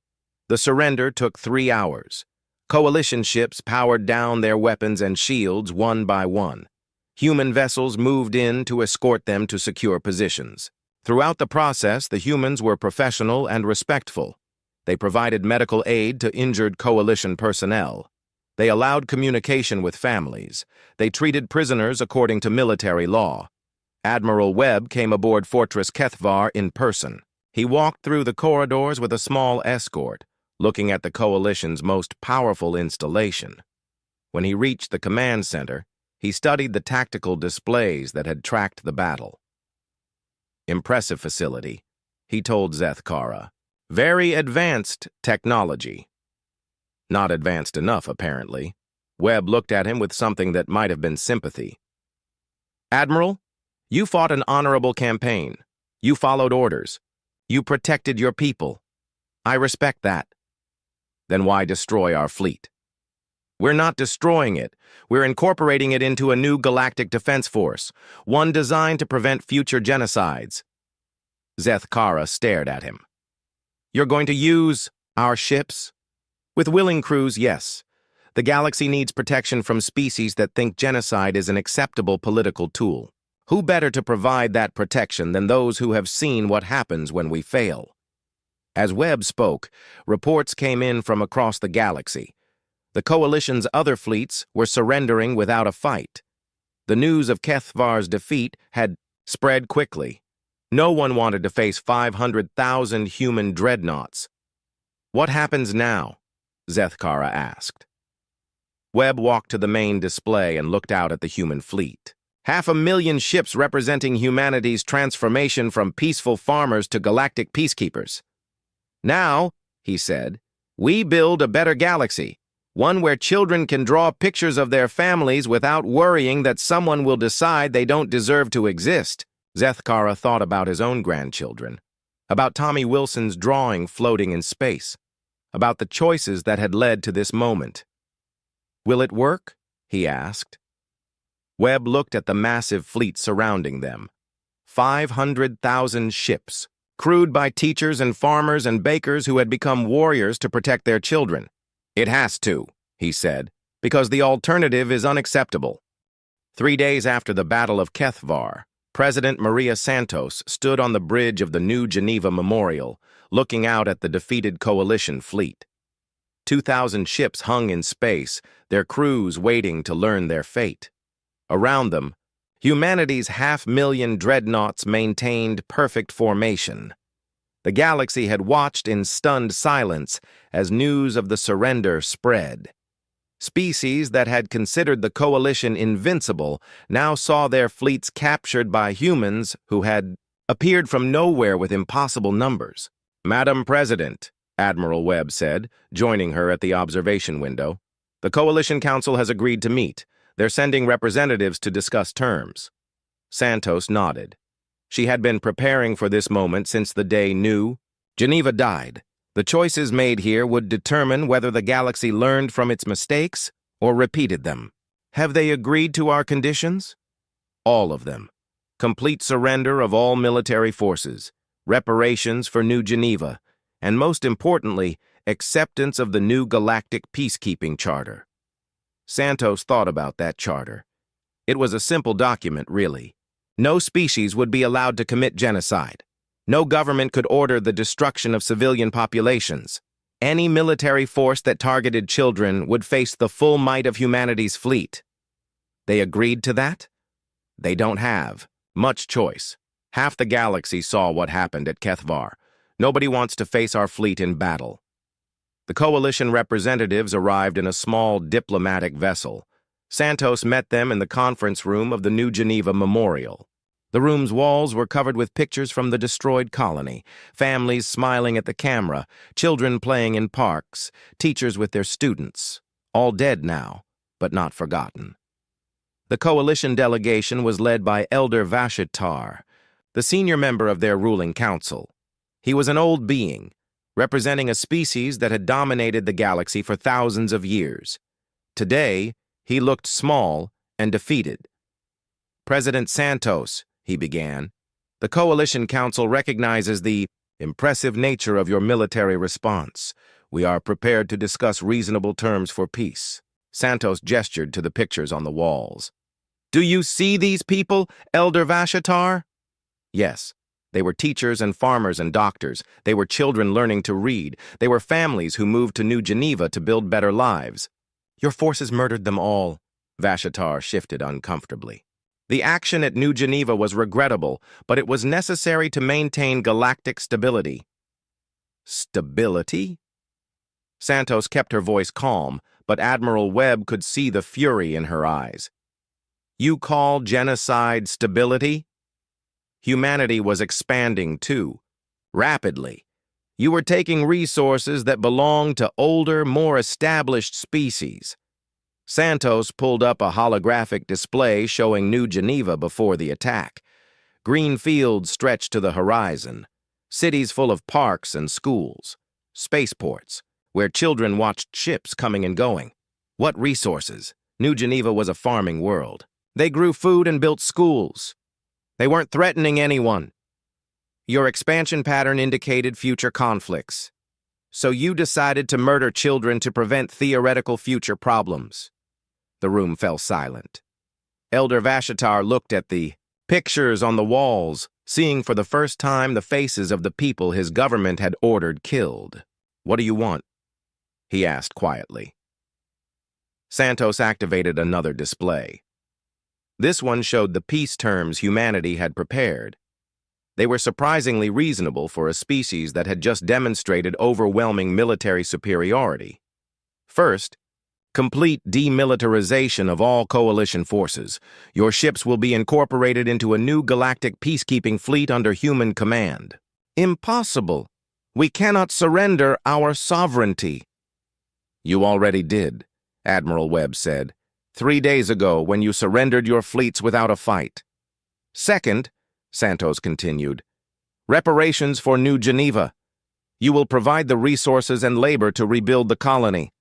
The surrender took 3 hours. Coalition ships powered down their weapons and shields one by one. Human vessels moved in to escort them to secure positions. Throughout the process, the humans were professional and respectful. They provided medical aid to injured coalition personnel. They allowed communication with families. They treated prisoners according to military law. Admiral Webb came aboard Fortress Kethvar in person. He walked through the corridors with a small escort, looking at the coalition's most powerful installation. When he reached the command center, he studied the tactical displays that had tracked the battle. Impressive facility, he told Zethkara. Very advanced technology. Not advanced enough, apparently. Webb looked at him with something that might have been sympathy. Admiral, you fought an honorable campaign. You followed orders. You protected your people. I respect that. Then why destroy our fleet? We're not destroying it. We're incorporating it into a new galactic defense force, one designed to prevent future genocides. Zethkara stared at him. You're going to use our ships? With willing crews, yes. The galaxy needs protection from species that think genocide is an acceptable political tool. Who better to provide that protection than those who have seen what happens when we fail? As Webb spoke, reports came in from across the galaxy. The Coalition's other fleets were surrendering without a fight. The news of Kethvar's defeat had spread quickly. No one wanted to face 500,000 human dreadnoughts. What happens now? Zethkara asked. Webb walked to the main display and looked out at the human fleet. 500,000 ships representing humanity's transformation from peaceful farmers to galactic peacekeepers. Now, he said, we build a better galaxy, one where children can draw pictures of their families without worrying that someone will decide they don't deserve to exist. Zethkara thought about his own grandchildren, about Tommy Wilson's drawing floating in space, about the choices that had led to this moment. Will it work? He asked. Webb looked at the massive fleet surrounding them. 500,000 ships, crewed by teachers and farmers and bakers who had become warriors to protect their children. It has to, he said, because the alternative is unacceptable. 3 days after the Battle of Kethvar, President Maria Santos stood on the bridge of the New Geneva Memorial, looking out at the defeated coalition fleet. 2,000 ships hung in space, their crews waiting to learn their fate. Around them, humanity's 500,000 dreadnoughts maintained perfect formation. The galaxy had watched in stunned silence as news of the surrender spread. Species that had considered the coalition invincible now saw their fleets captured by humans who had appeared from nowhere with impossible numbers. "Madam President," Admiral Webb said, joining her at the observation window, "the Coalition Council has agreed to meet. They're sending representatives to discuss terms." Santos nodded. She had been preparing for this moment since the day New Geneva died. The choices made here would determine whether the galaxy learned from its mistakes or repeated them. "Have they agreed to our conditions?" "All of them. Complete surrender of all military forces, reparations for New Geneva, and most importantly, acceptance of the new Galactic Peacekeeping Charter." Santos thought about that charter. It was a simple document, really. No species would be allowed to commit genocide. No government could order the destruction of civilian populations. Any military force that targeted children would face the full might of humanity's fleet. They agreed to that? They don't have much choice. Half the galaxy saw what happened at Kethvar. Nobody wants to face our fleet in battle. The coalition representatives arrived in a small diplomatic vessel. Santos met them in the conference room of the New Geneva Memorial. The room's walls were covered with pictures from the destroyed colony, families smiling at the camera, children playing in parks, teachers with their students, all dead now, but not forgotten. The coalition delegation was led by Elder Vashitar, the senior member of their ruling council. He was an old being, representing a species that had dominated the galaxy for thousands of years. Today, he looked small and defeated. "President Santos," he began, "the Coalition Council recognizes the impressive nature of your military response. We are prepared to discuss reasonable terms for peace." Santos gestured to the pictures on the walls. "Do you see these people, Elder Vashitar?" Yes. They were teachers and farmers and doctors. They were children learning to read. They were families who moved to New Geneva to build better lives. "Your forces murdered them all." Vashitar shifted uncomfortably. "The action at New Geneva was regrettable, but it was necessary to maintain galactic stability." "Stability?" Santos kept her voice calm, but Admiral Webb could see the fury in her eyes. "You call genocide stability?" Humanity was expanding too, rapidly. You were taking resources that belonged to older, more established species. Santos pulled up a holographic display showing New Geneva before the attack. Green fields stretched to the horizon, cities full of parks and schools, spaceports, where children watched ships coming and going. What resources? New Geneva was a farming world. They grew food and built schools. They weren't threatening anyone. Your expansion pattern indicated future conflicts. So you decided to murder children to prevent theoretical future problems. The room fell silent. Elder Vashitar looked at the pictures on the walls, seeing for the first time the faces of the people his government had ordered killed. "What do you want?" he asked quietly. Santos activated another display. This one showed the peace terms humanity had prepared. They were surprisingly reasonable for a species that had just demonstrated overwhelming military superiority. First, complete demilitarization of all coalition forces. Your ships will be incorporated into a new galactic peacekeeping fleet under human command. Impossible. We cannot surrender our sovereignty. You already did, Admiral Webb said, 3 days ago when you surrendered your fleets without a fight. Second, Santos continued, reparations for New Geneva. You will provide the resources and labor to rebuild the colony.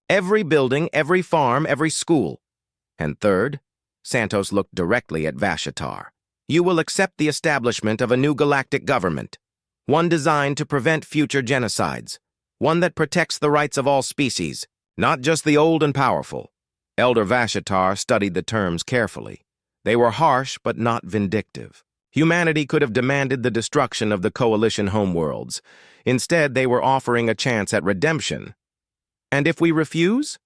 Every building, every farm, every school. And third, Santos looked directly at Vashitar. You will accept the establishment of a new galactic government, one designed to prevent future genocides, one that protects the rights of all species, not just the old and powerful. Elder Vashitar studied the terms carefully. They were harsh but not vindictive. Humanity could have demanded the destruction of the coalition homeworlds. Instead, they were offering a chance at redemption. And if we refuse?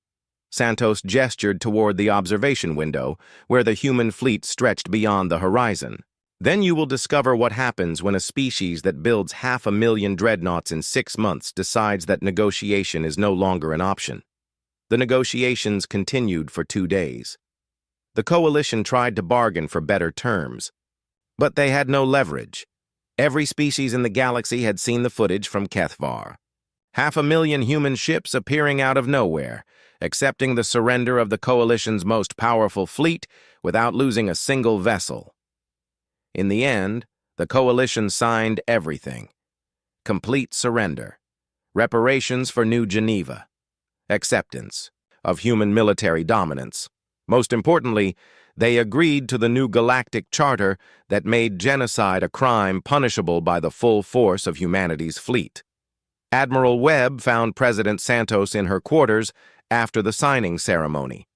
Santos gestured toward the observation window, where the human fleet stretched beyond the horizon. Then you will discover what happens when a species that builds 500,000 dreadnoughts in 6 months decides that negotiation is no longer an option. The negotiations continued for 2 days. The coalition tried to bargain for better terms, but they had no leverage. Every species in the galaxy had seen the footage from HFY. 500,000 human ships appearing out of nowhere, accepting the surrender of the coalition's most powerful fleet without losing a single vessel. In the end, the coalition signed everything. Complete surrender, reparations for New Geneva, acceptance of human military dominance. Most importantly, they agreed to the new Galactic Charter that made genocide a crime punishable by the full force of humanity's fleet. Admiral Webb found President Santos in her quarters after the signing ceremony.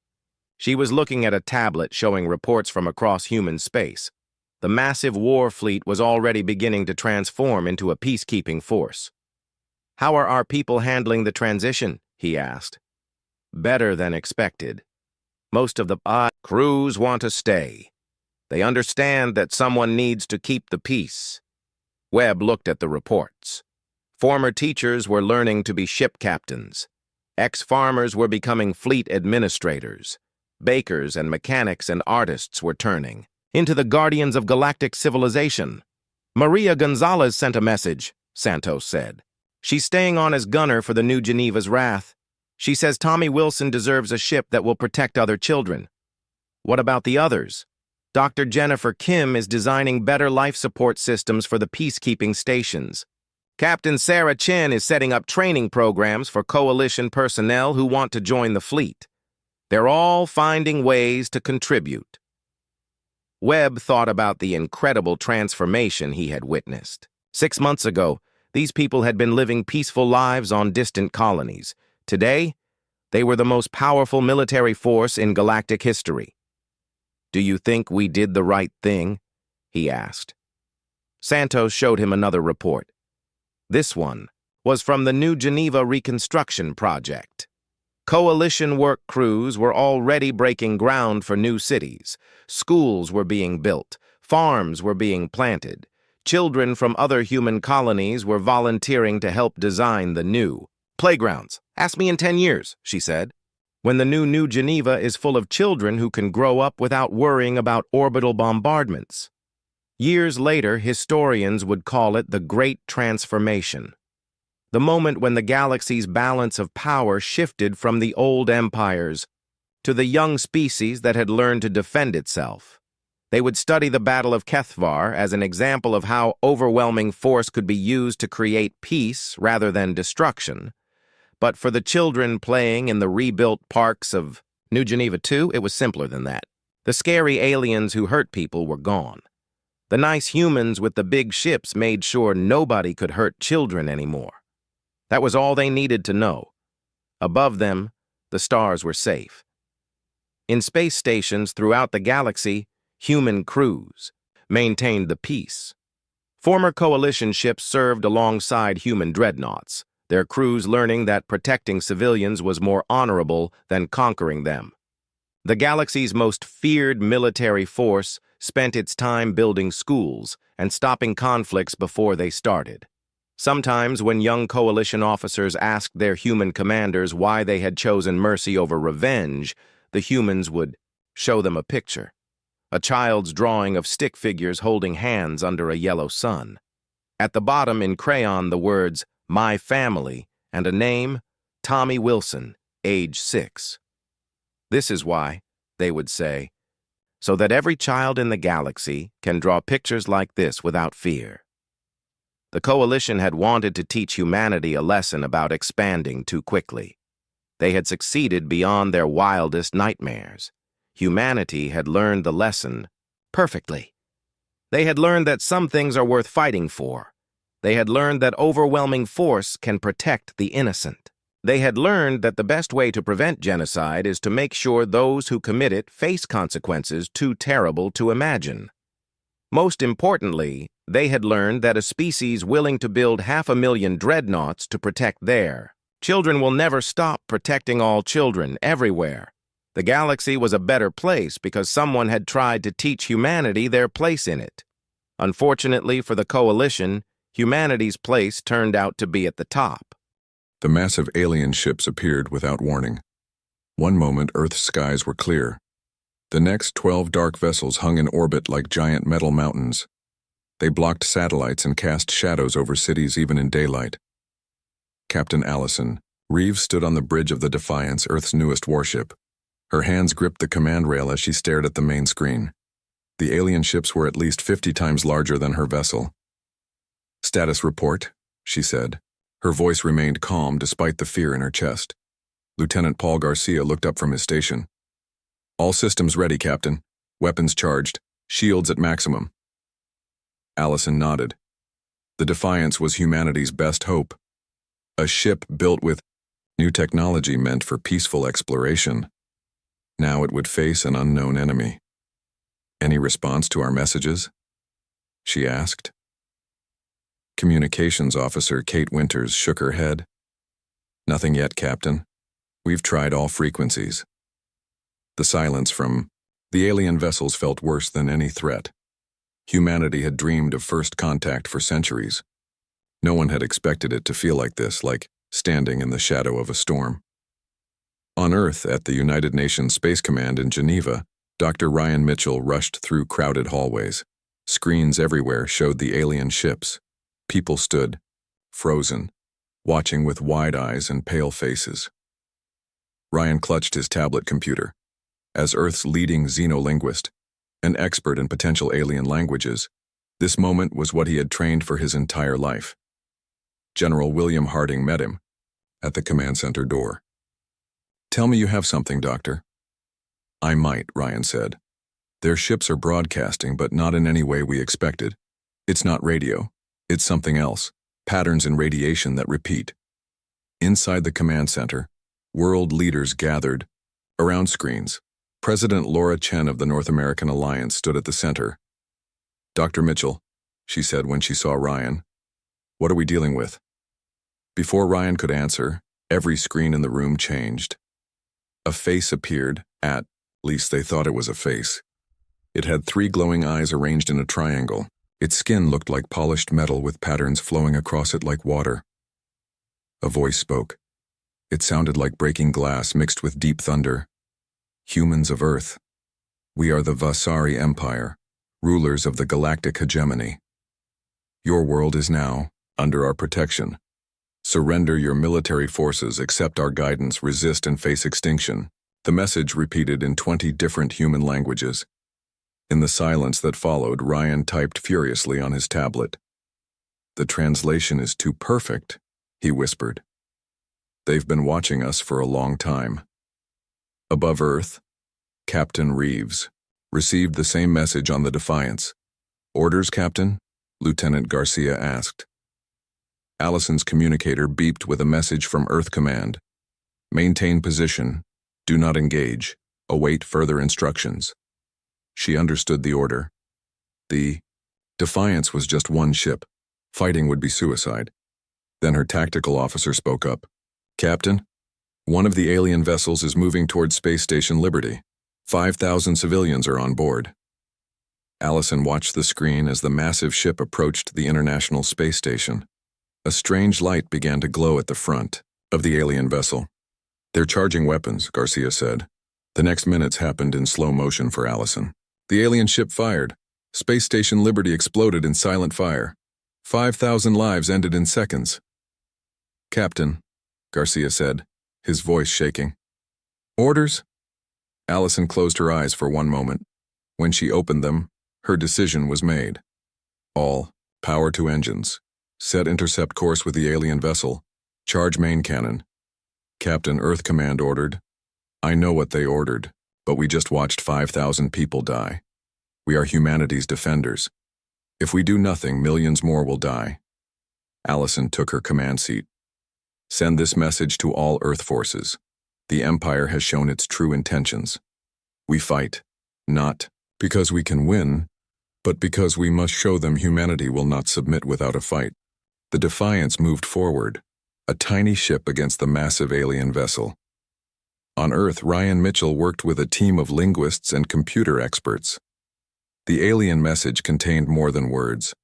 She was looking at a tablet showing reports from across human space. The massive war fleet was already beginning to transform into a peacekeeping force. "How are our people handling the transition?" he asked. "Better than expected. Most of the crews want to stay. They understand that someone needs to keep the peace." Webb looked at the reports. Former teachers were learning to be ship captains. Ex-farmers were becoming fleet administrators. Bakers and mechanics and artists were turning into the guardians of galactic civilization. "Maria Gonzalez sent a message," Santos said. "She's staying on as gunner for the New Geneva's Wrath. She says Tommy Wilson deserves a ship that will protect other children." "What about the others?" "Dr. Jennifer Kim is designing better life support systems for the peacekeeping stations. Captain Sarah Chin is setting up training programs for coalition personnel who want to join the fleet. They're all finding ways to contribute." Webb thought about the incredible transformation he had witnessed. 6 months ago, these people had been living peaceful lives on distant colonies. Today, they were the most powerful military force in galactic history. "Do you think we did the right thing?" he asked. Santos showed him another report. This one was from the New Geneva Reconstruction Project. Coalition work crews were already breaking ground for new cities. Schools were being built. Farms were being planted. Children from other human colonies were volunteering to help design the new playgrounds. "Ask me in 10 years, she said, when the New Geneva is full of children who can grow up without worrying about orbital bombardments." Years later, historians would call it the Great Transformation, the moment when the galaxy's balance of power shifted from the old empires to the young species that had learned to defend itself. They would study the Battle of HFY as an example of how overwhelming force could be used to create peace rather than destruction. But for the children playing in the rebuilt parks of New Geneva 2, it was simpler than that. The scary aliens who hurt people were gone. The nice humans with the big ships made sure nobody could hurt children anymore. That was all they needed to know. Above them, the stars were safe. In space stations throughout the galaxy, human crews maintained the peace. Former coalition ships served alongside human dreadnoughts, their crews learning that protecting civilians was more honorable than conquering them. The galaxy's most feared military force spent its time building schools and stopping conflicts before they started. Sometimes when young coalition officers asked their human commanders why they had chosen mercy over revenge, the humans would show them a picture, a child's drawing of stick figures holding hands under a yellow sun. At the bottom in crayon the words, "My family," and a name, Tommy Wilson, age 6. "This is why," they would say, "so that every child in the galaxy can draw pictures like this without fear." The coalition had wanted to teach humanity a lesson about expanding too quickly. They had succeeded beyond their wildest nightmares. Humanity had learned the lesson perfectly. They had learned that some things are worth fighting for. They had learned that overwhelming force can protect the innocent. They had learned that the best way to prevent genocide is to make sure those who commit it face consequences too terrible to imagine. Most importantly, they had learned that a species willing to build 500,000 dreadnoughts to protect their children will never stop protecting all children everywhere. The galaxy was a better place because someone had tried to teach humanity their place in it. Unfortunately for the Coalition, humanity's place turned out to be at the top. The massive alien ships appeared without warning. One moment, Earth's skies were clear. The next, 12 dark vessels hung in orbit like giant metal mountains. They blocked satellites and cast shadows over cities even in daylight. Captain Allison Reeves stood on the bridge of the Defiance, Earth's newest warship. Her hands gripped the command rail as she stared at the main screen. The alien ships were at least 50 times larger than her vessel. "Status report," she said. Her voice remained calm despite the fear in her chest. Lieutenant Paul Garcia looked up from his station. "All systems ready, Captain. Weapons charged. Shields at maximum." Allison nodded. The Defiance was humanity's best hope. A ship built with new technology meant for peaceful exploration. Now it would face an unknown enemy. "Any response to our messages?" she asked. Communications Officer Kate Winters shook her head. "Nothing yet, Captain. We've tried all frequencies." The silence from the alien vessels felt worse than any threat. Humanity had dreamed of first contact for centuries. No one had expected it to feel like this, like standing in the shadow of a storm. On Earth, at the United Nations Space Command in Geneva, Dr. Ryan Mitchell rushed through crowded hallways. Screens everywhere showed the alien ships. People stood, frozen, watching with wide eyes and pale faces. Ryan clutched his tablet computer. As Earth's leading xenolinguist, an expert in potential alien languages, this moment was what he had trained for his entire life. General William Harding met him at the command center door. "Tell me you have something, Doctor." "I might," Ryan said. "Their ships are broadcasting, but not in any way we expected. It's not radio. It's something else. Patterns in radiation that repeat." Inside the command center, world leaders gathered around screens. President Laura Chen of the North American Alliance stood at the center. "Dr. Mitchell," she said when she saw Ryan, "what are we dealing with?" Before Ryan could answer, every screen in the room changed. A face appeared, at least they thought it was a face. It had 3 glowing eyes arranged in a triangle. Its skin looked like polished metal with patterns flowing across it like water. A voice spoke. It sounded like breaking glass mixed with deep thunder. "Humans of Earth. We are the Vasari Empire, rulers of the galactic hegemony. Your world is now under our protection. Surrender your military forces, accept our guidance, resist and face extinction." The message repeated in 20 different human languages. In the silence that followed, Ryan typed furiously on his tablet. "The translation is too perfect," he whispered. "They've been watching us for a long time." Above Earth, Captain Reeves received the same message on the Defiance. "Orders, Captain?" Lieutenant Garcia asked. Allison's communicator beeped with a message from Earth Command. "Maintain position. Do not engage. Await further instructions." She understood the order. The Defiance was just one ship. Fighting would be suicide. Then her tactical officer spoke up. "Captain, one of the alien vessels is moving towards Space Station Liberty. 5,000 civilians are on board." Allison watched the screen as the massive ship approached the International Space Station. A strange light began to glow at the front of the alien vessel. "They're charging weapons," Garcia said. The next minutes happened in slow motion for Allison. The alien ship fired. Space Station Liberty exploded in silent fire. 5,000 lives ended in seconds. "Captain," Garcia said, his voice shaking. "Orders?" Allison closed her eyes for one moment. When she opened them, her decision was made. All power to engines. Set intercept course with the alien vessel. Charge main cannon. Captain, Earth Command ordered. "I know what they ordered, but we just watched 5,000 people die. We are humanity's defenders. If we do nothing, millions more will die." Allison took her command seat. "Send this message to all Earth forces. The Empire has shown its true intentions. We fight, not because we can win, but because we must show them humanity will not submit without a fight." The Defiance moved forward, a tiny ship against the massive alien vessel. On Earth, Ryan Mitchell worked with a team of linguists and computer experts. The alien message contained more than words.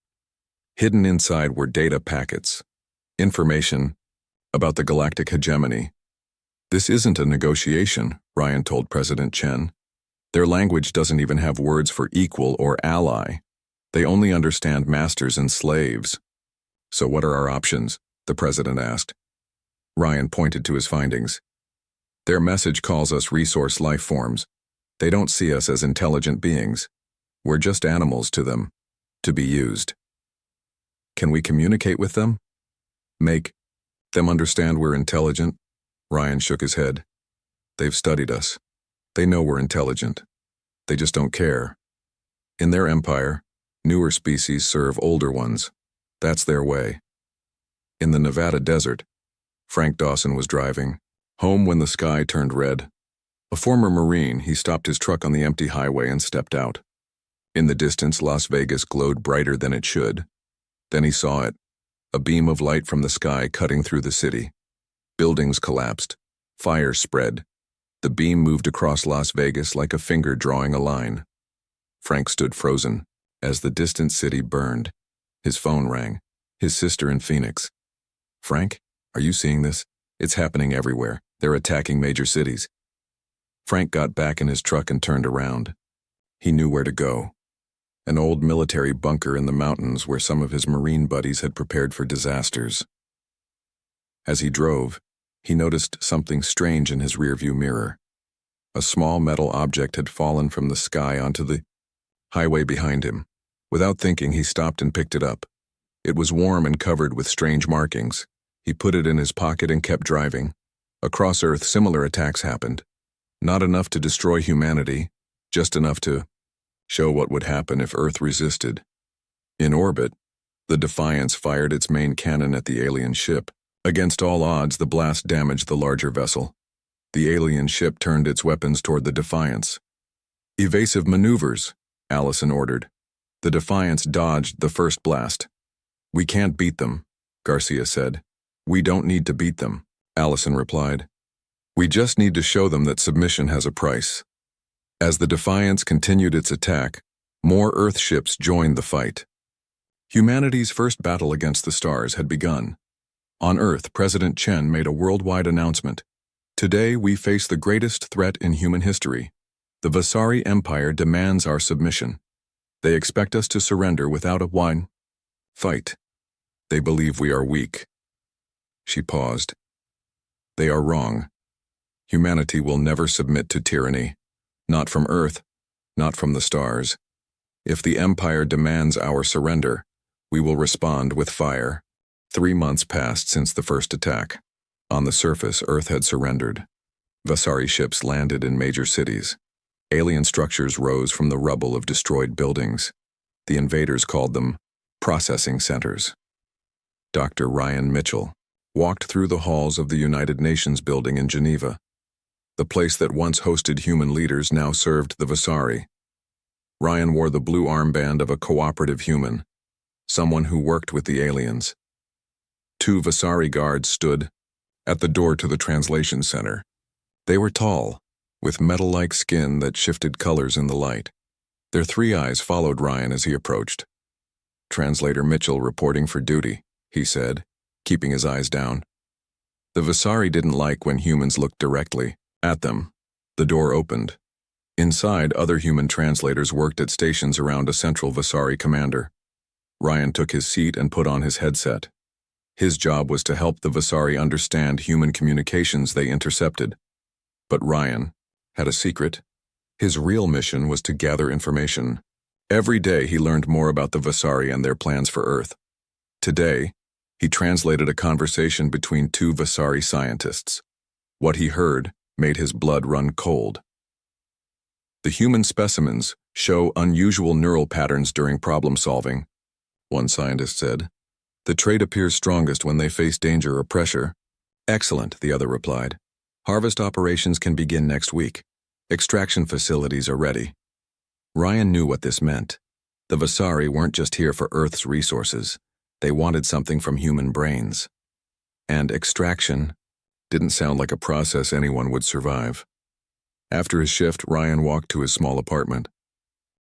Hidden inside were data packets, information about the galactic hegemony. "This isn't a negotiation," Ryan told President Chen. "Their language doesn't even have words for equal or ally. They only understand masters and slaves." "So what are our options?" the president asked. Ryan pointed to his findings. "Their message calls us resource life forms. They don't see us as intelligent beings. We're just animals to them, to be used." "Can we communicate with them? Make them understand we're intelligent?" Ryan shook his head. "They've studied us. They know we're intelligent. They just don't care. In their empire, newer species serve older ones. That's their way." In the Nevada desert, Frank Dawson was driving, home when the sky turned red. A former Marine, he stopped his truck on the empty highway and stepped out. In the distance, Las Vegas glowed brighter than it should. Then he saw it, a beam of light from the sky cutting through the city. Buildings collapsed. Fire spread. The beam moved across Las Vegas like a finger drawing a line. Frank stood frozen as the distant city burned. His phone rang. His sister in Phoenix. "Frank, are you seeing this? It's happening everywhere. They're attacking major cities." Frank got back in his truck and turned around. He knew where to go. An old military bunker in the mountains where some of his Marine buddies had prepared for disasters. As he drove, he noticed something strange in his rearview mirror. A small metal object had fallen from the sky onto the highway behind him. Without thinking, he stopped and picked it up. It was warm and covered with strange markings. He put it in his pocket and kept driving. Across Earth, similar attacks happened. Not enough to destroy humanity, just enough to show what would happen if Earth resisted. In orbit, the Defiance fired its main cannon at the alien ship. Against all odds, the blast damaged the larger vessel. The alien ship turned its weapons toward the Defiance. "Evasive maneuvers," Allison ordered. The Defiance dodged the first blast. "We can't beat them," Garcia said. "We don't need to beat them," Allison replied. "We just need to show them that submission has a price." As the Defiance continued its attack, more Earth ships joined the fight. Humanity's first battle against the stars had begun. On Earth, President Chen made a worldwide announcement. "Today we face the greatest threat in human history. The Vasari Empire demands our submission. They expect us to surrender without a fight. They believe we are weak." She paused. "They are wrong. Humanity will never submit to tyranny. Not from Earth, not from the stars. If the Empire demands our surrender, we will respond with fire." 3 months passed since the first attack. On the surface, Earth had surrendered. Vasari ships landed in major cities. Alien structures rose from the rubble of destroyed buildings. The invaders called them processing centers. Dr. Ryan Mitchell walked through the halls of the United Nations building in Geneva. The place that once hosted human leaders now served the Vasari. Ryan wore the blue armband of a cooperative human, someone who worked with the aliens. 2 Vasari guards stood at the door to the translation center. They were tall, with metal-like skin that shifted colors in the light. Their 3 eyes followed Ryan as he approached. "Translator Mitchell reporting for duty," he said, keeping his eyes down. The Vasari didn't like when humans looked directly at them. The door opened. Inside, other human translators worked at stations around a central Vasari commander. Ryan took his seat and put on his headset. His job was to help the Vasari understand human communications they intercepted. But Ryan had a secret. His real mission was to gather information. Every day he learned more about the Vasari and their plans for Earth. Today, he translated a conversation between 2 Vasari scientists. What he heard made his blood run cold. "The human specimens show unusual neural patterns during problem solving," one scientist said. "The trait appears strongest when they face danger or pressure." "Excellent," the other replied. "Harvest operations can begin next week. Extraction facilities are ready." Ryan knew what this meant. The Vasari weren't just here for Earth's resources. They wanted something from human brains. And extraction didn't sound like a process anyone would survive. After his shift, Ryan walked to his small apartment.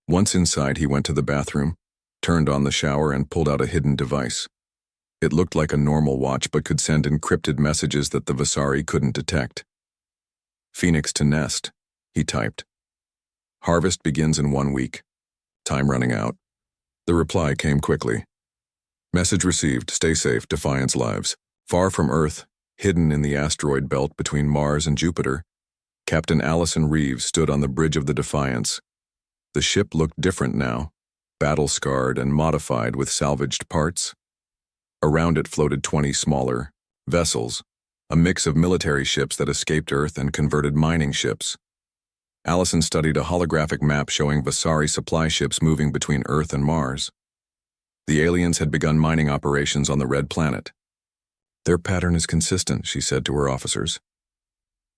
Once inside, he went to the bathroom, turned on the shower, and pulled out a hidden device. It looked like a normal watch but could send encrypted messages that the Vasari couldn't detect. "Phoenix to nest," he typed. "Harvest begins in 1 week. Time running out." The reply came quickly. "Message received. Stay safe. Defiance lives." Far from Earth, hidden in the asteroid belt between Mars and Jupiter, Captain Allison Reeves stood on the bridge of the Defiance. The ship looked different now, battle-scarred and modified with salvaged parts. Around it floated 20 smaller vessels, a mix of military ships that escaped Earth and converted mining ships. Allison studied a holographic map showing Vasari supply ships moving between Earth and Mars. The aliens had begun mining operations on the Red Planet. "Their pattern is consistent," she said to her officers.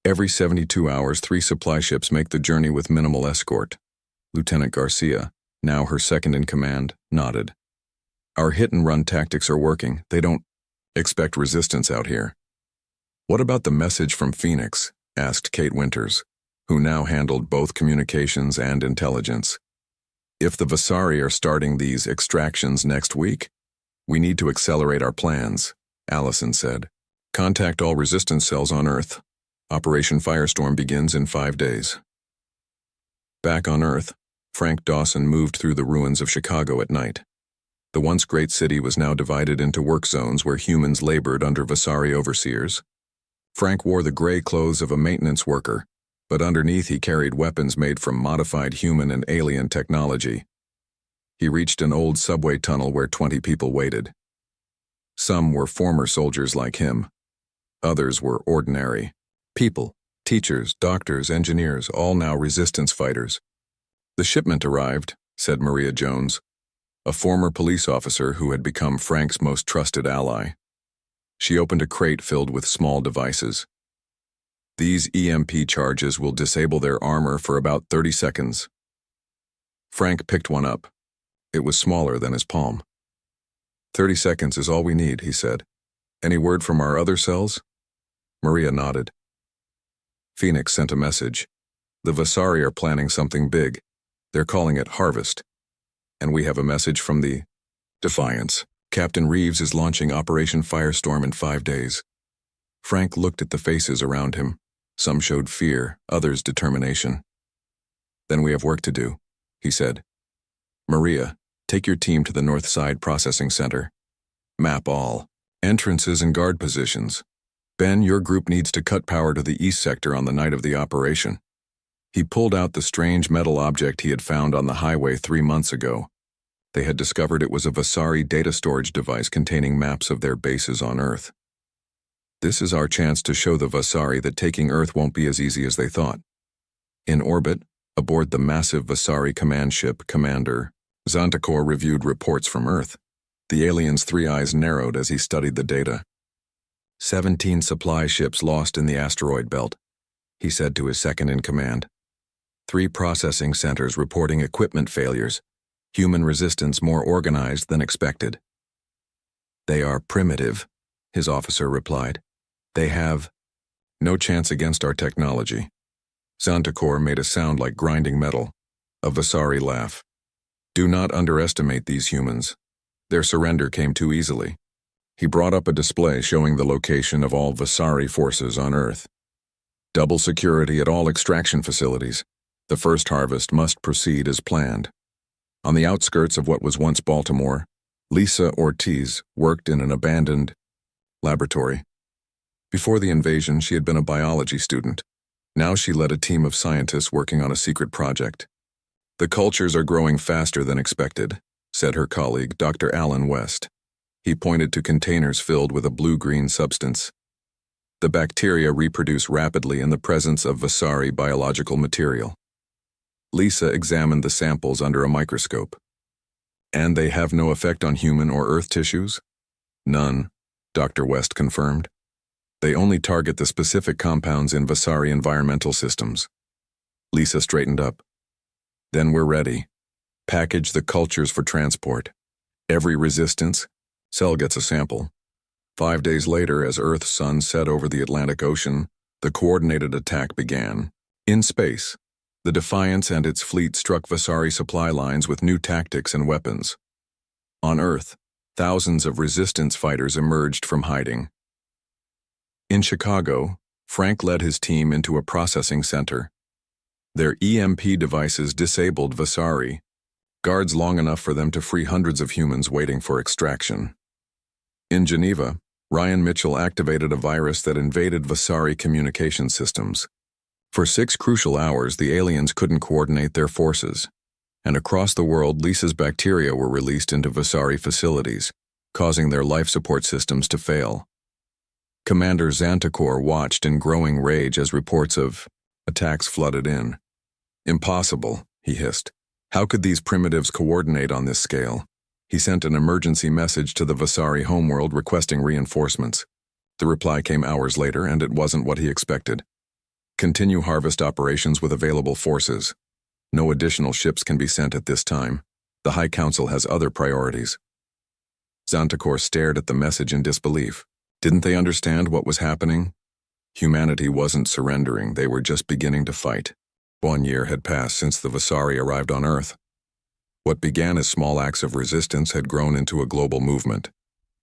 "Every 72 hours, 3 supply ships make the journey with minimal escort." Lieutenant Garcia, now her second-in-command, nodded. "Our hit-and-run tactics are working. They don't expect resistance out here." "What about the message from Phoenix?" asked Kate Winters, who now handled both communications and intelligence. "If the Vasari are starting these extractions next week, we need to accelerate our plans," Allison said. "Contact all resistance cells on Earth. Operation Firestorm begins in 5 days." Back on Earth, Frank Dawson moved through the ruins of Chicago at night. The once great city was now divided into work zones where humans labored under Vasari overseers. Frank wore the gray clothes of a maintenance worker, but underneath he carried weapons made from modified human and alien technology. He reached an old subway tunnel where 20 people waited. Some were former soldiers like him. Others were ordinary people, teachers, doctors, engineers, all now resistance fighters. "The shipment arrived," said Maria Jones, a former police officer who had become Frank's most trusted ally. She opened a crate filled with small devices. "These EMP charges will disable their armor for about 30 seconds. Frank picked one up. It was smaller than his palm. "30 seconds is all we need," he said. "Any word from our other cells?" Maria nodded. "Phoenix sent a message. The Vasari are planning something big. They're calling it Harvest. And we have a message from the Defiance. Captain Reeves is launching Operation Firestorm in 5 days." Frank looked at the faces around him. Some showed fear, others determination. "Then we have work to do," he said. "Maria, take your team to the North Side Processing Center. Map all entrances and guard positions. Ben, your group needs to cut power to the east sector on the night of the operation." He pulled out the strange metal object he had found on the highway 3 months ago. They had discovered it was a Vasari data storage device containing maps of their bases on Earth. "This is our chance to show the Vasari that taking Earth won't be as easy as they thought." In orbit, aboard the massive Vasari command ship Commander, Zantakor reviewed reports from Earth. The alien's 3 eyes narrowed as he studied the data. 17 supply ships lost in the asteroid belt, he said to his second-in-command. 3 processing centers reporting equipment failures. Human resistance more organized than expected. "They are primitive," his officer replied. "They have no chance against our technology." Zantakor made a sound like grinding metal, a Vasari laugh. "Do not underestimate these humans. Their surrender came too easily." He brought up a display showing the location of all Vasari forces on Earth. "Double security at all extraction facilities. The first harvest must proceed as planned." On the outskirts of what was once Baltimore, Lisa Ortiz worked in an abandoned laboratory. Before the invasion, she had been a biology student. Now she led a team of scientists working on a secret project. "The cultures are growing faster than expected," said her colleague, Dr. Alan West. He pointed to containers filled with a blue-green substance. "The bacteria reproduce rapidly in the presence of Vasari biological material." Lisa examined the samples under a microscope. "And they have no effect on human or Earth tissues?" "None," Dr. West confirmed. "They only target the specific compounds in Vasari environmental systems." Lisa straightened up. "Then we're ready. Package the cultures for transport. Every resistance cell gets a sample." 5 days later, as Earth's sun set over the Atlantic Ocean, the coordinated attack began. In space, The Defiance and its fleet struck Vasari supply lines with new tactics and weapons. On Earth, thousands of resistance fighters emerged from hiding. In Chicago, Frank led his team into a processing center. Their EMP devices disabled Vasari, guards long enough for them to free hundreds of humans waiting for extraction. In Geneva, Ryan Mitchell activated a virus that invaded Vasari communication systems. For 6 crucial hours, the aliens couldn't coordinate their forces, and across the world, Lisa's bacteria were released into Vasari facilities, causing their life support systems to fail. Commander Xantakor watched in growing rage as reports of attacks flooded in. "Impossible," he hissed. "How could these primitives coordinate on this scale?" He sent an emergency message to the Vasari homeworld requesting reinforcements. The reply came hours later, and it wasn't what he expected. "Continue harvest operations with available forces. No additional ships can be sent at this time. The High Council has other priorities." Xantakor stared at the message in disbelief. Didn't they understand what was happening? Humanity wasn't surrendering, they were just beginning to fight. 1 year had passed since the Vasari arrived on Earth. What began as small acts of resistance had grown into a global movement.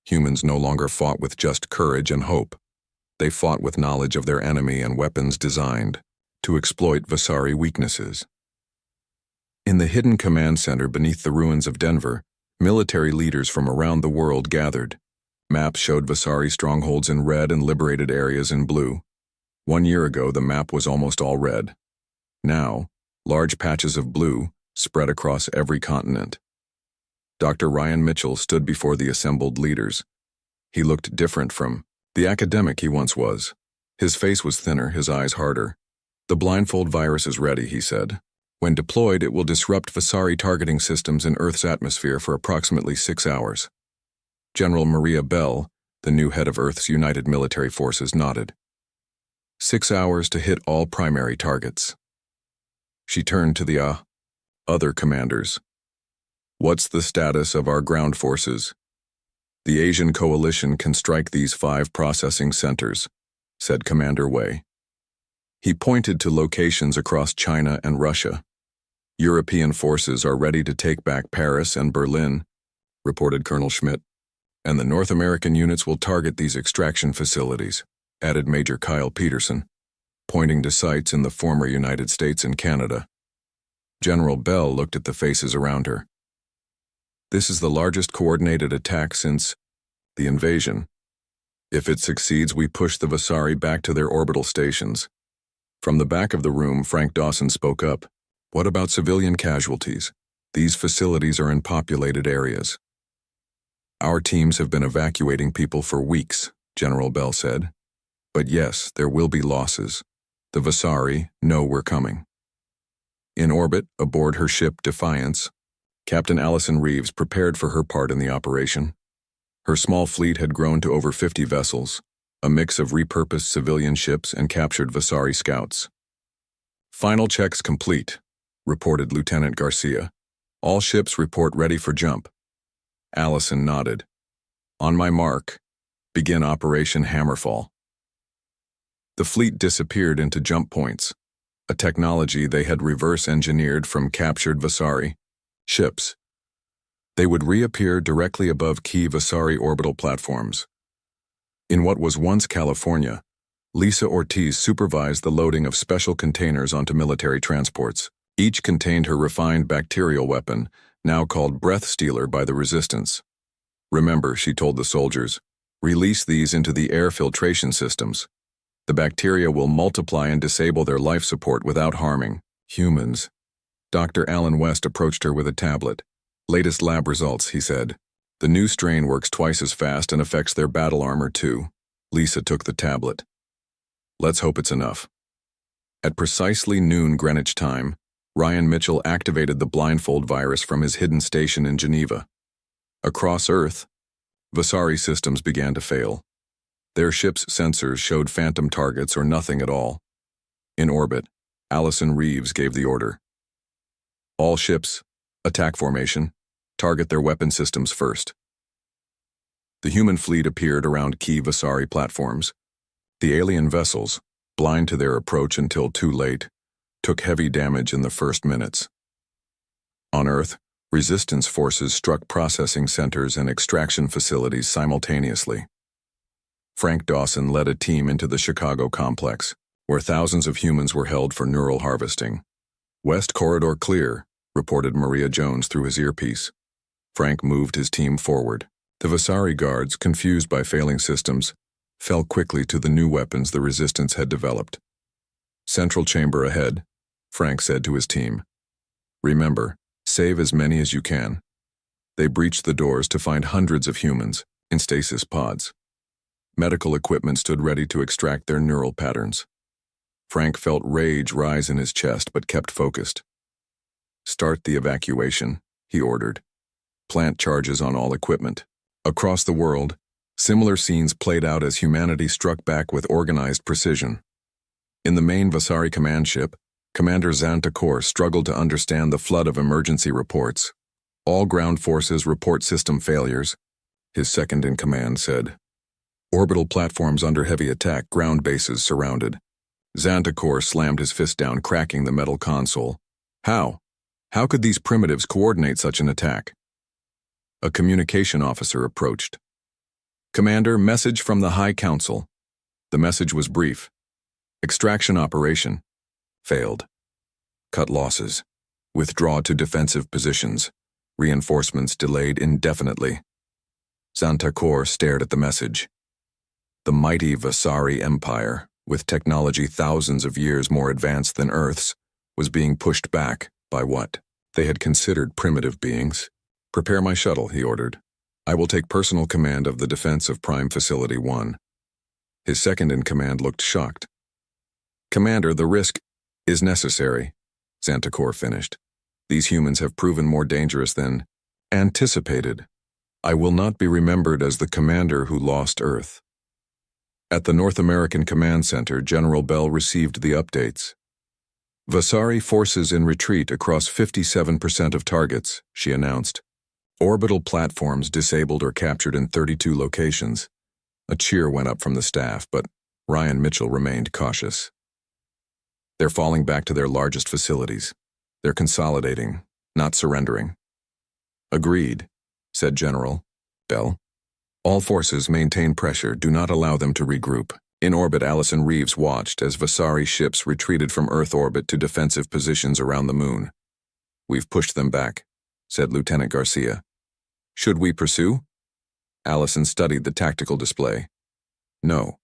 Humans no longer fought with just courage and hope. They fought with knowledge of their enemy and weapons designed to exploit Vasari weaknesses. In the hidden command center beneath the ruins of Denver, military leaders from around the world gathered. Maps showed Vasari strongholds in red and liberated areas in blue. 1 year ago, the map was almost all red. Now, large patches of blue spread across every continent. Dr. Ryan Mitchell stood before the assembled leaders. He looked different from the academic he once was. His face was thinner, his eyes harder. "The blindfold virus is ready," he said. "When deployed, it will disrupt Vasari targeting systems in Earth's atmosphere for approximately 6 hours. General Maria Bell, the new head of Earth's United Military Forces, nodded. 6 hours to hit all primary targets. She turned to the other commanders. "What's the status of our ground forces?" "The Asian Coalition can strike these 5 processing centers," said Commander Wei. He pointed to locations across China and Russia. "European forces are ready to take back Paris and Berlin," reported Colonel Schmidt. "And the North American units will target these extraction facilities," added Major Kyle Peterson, pointing to sites in the former United States and Canada. General Bell looked at the faces around her. "This is the largest coordinated attack since the invasion. If it succeeds, we push the Vasari back to their orbital stations." From the back of the room, Frank Dawson spoke up. "What about civilian casualties? These facilities are in populated areas." "Our teams have been evacuating people for weeks," General Bell said. "But yes, there will be losses. The Vasari know we're coming." In orbit, aboard her ship Defiance, Captain Allison Reeves prepared for her part in the operation. Her small fleet had grown to over 50 vessels, a mix of repurposed civilian ships and captured Vasari scouts. "Final checks complete," reported Lieutenant Garcia. "All ships report ready for jump." Allison nodded. "On my mark, begin Operation Hammerfall." The fleet disappeared into jump points, a technology they had reverse-engineered from captured Vasari ships. They would reappear directly above key Vasari orbital platforms. In what was once California, Lisa Ortiz supervised the loading of special containers onto military transports. Each contained her refined bacterial weapon, now called Breath Stealer by the Resistance. "Remember," she told the soldiers, "release these into the air filtration systems. The bacteria will multiply and disable their life support without harming humans." Dr. Alan West approached her with a tablet. "Latest lab results," he said. "The new strain works twice as fast and affects their battle armor too." Lisa took the tablet. "Let's hope it's enough." At precisely noon Greenwich time, Ryan Mitchell activated the blindfold virus from his hidden station in Geneva. Across Earth, Vasari systems began to fail. Their ship's sensors showed phantom targets or nothing at all. In orbit, Allison Reeves gave the order. "All ships, attack formation, target their weapon systems first." The human fleet appeared around key Vasari platforms. The alien vessels, blind to their approach until too late, took heavy damage in the first minutes. On Earth, resistance forces struck processing centers and extraction facilities simultaneously. Frank Dawson led a team into the Chicago complex, where thousands of humans were held for neural harvesting. "West corridor clear," reported Maria Jones through his earpiece. Frank moved his team forward. The Vasari guards, confused by failing systems, fell quickly to the new weapons the resistance had developed. "Central chamber ahead," Frank said to his team. "Remember, save as many as you can." They breached the doors to find hundreds of humans in stasis pods. Medical equipment stood ready to extract their neural patterns. Frank felt rage rise in his chest but kept focused. "Start the evacuation," he ordered. "Plant charges on all equipment." Across the world, similar scenes played out as humanity struck back with organized precision. In the main Vasari command ship, Commander Zantakor struggled to understand the flood of emergency reports. "All ground forces report system failures," his second-in-command said. "Orbital platforms under heavy attack, ground bases surrounded." Zantakor slammed his fist down, cracking the metal console. How? How could these primitives coordinate such an attack? A communication officer approached. "Commander, message from the High Council." The message was brief. "Extraction operation. Failed. Cut losses. Withdraw to defensive positions. Reinforcements delayed indefinitely." Zantakor stared at the message. The mighty Vasari Empire, with technology thousands of years more advanced than Earth's, was being pushed back by what they had considered primitive beings. "Prepare my shuttle," he ordered. "I will take personal command of the defense of Prime Facility 1. His second-in-command looked shocked. "Commander, the risk is necessary," Zantakor finished. "These humans have proven more dangerous than anticipated. I will not be remembered as the commander who lost Earth." At the North American Command Center, General Bell received the updates. "Vasari forces in retreat across 57% of targets," she announced. "Orbital platforms disabled or captured in 32 locations." A cheer went up from the staff, but Ryan Mitchell remained cautious. "They're falling back to their largest facilities. They're consolidating, not surrendering." "Agreed," said General Bell. "All forces maintain pressure. Do not allow them to regroup." In orbit, Allison Reeves watched as Vasari ships retreated from Earth orbit to defensive positions around the moon. "We've pushed them back," said Lieutenant Garcia. "Should we pursue?" Allison studied the tactical display. "No.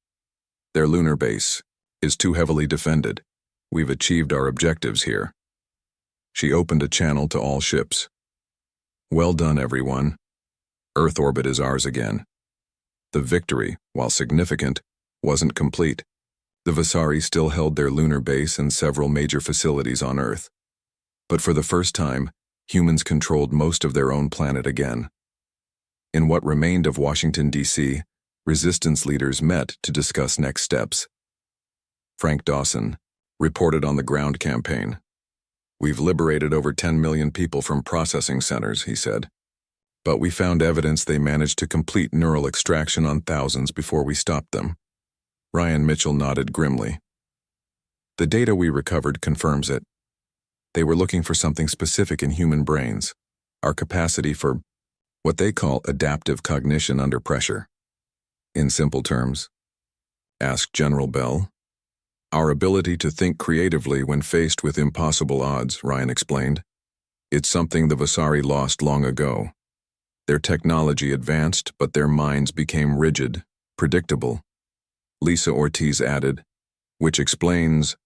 Their lunar base is too heavily defended. We've achieved our objectives here." She opened a channel to all ships. "Well done, everyone. Earth orbit is ours again." The victory, while significant, wasn't complete. The Vasari still held their lunar base and several major facilities on Earth. But for the first time, humans controlled most of their own planet again. In what remained of Washington, D.C., resistance leaders met to discuss next steps. Frank Dawson reported on the ground campaign. "We've liberated over 10 million people from processing centers," he said. "But we found evidence they managed to complete neural extraction on thousands before we stopped them." Ryan Mitchell nodded grimly. "The data we recovered confirms it. They were looking for something specific in human brains, our capacity for what they call adaptive cognition under pressure." "In simple terms?" asked General Bell. "Our ability to think creatively when faced with impossible odds," Ryan explained. "It's something the Vasari lost long ago. Their technology advanced, but their minds became rigid, predictable." Lisa Ortiz added, "Which explains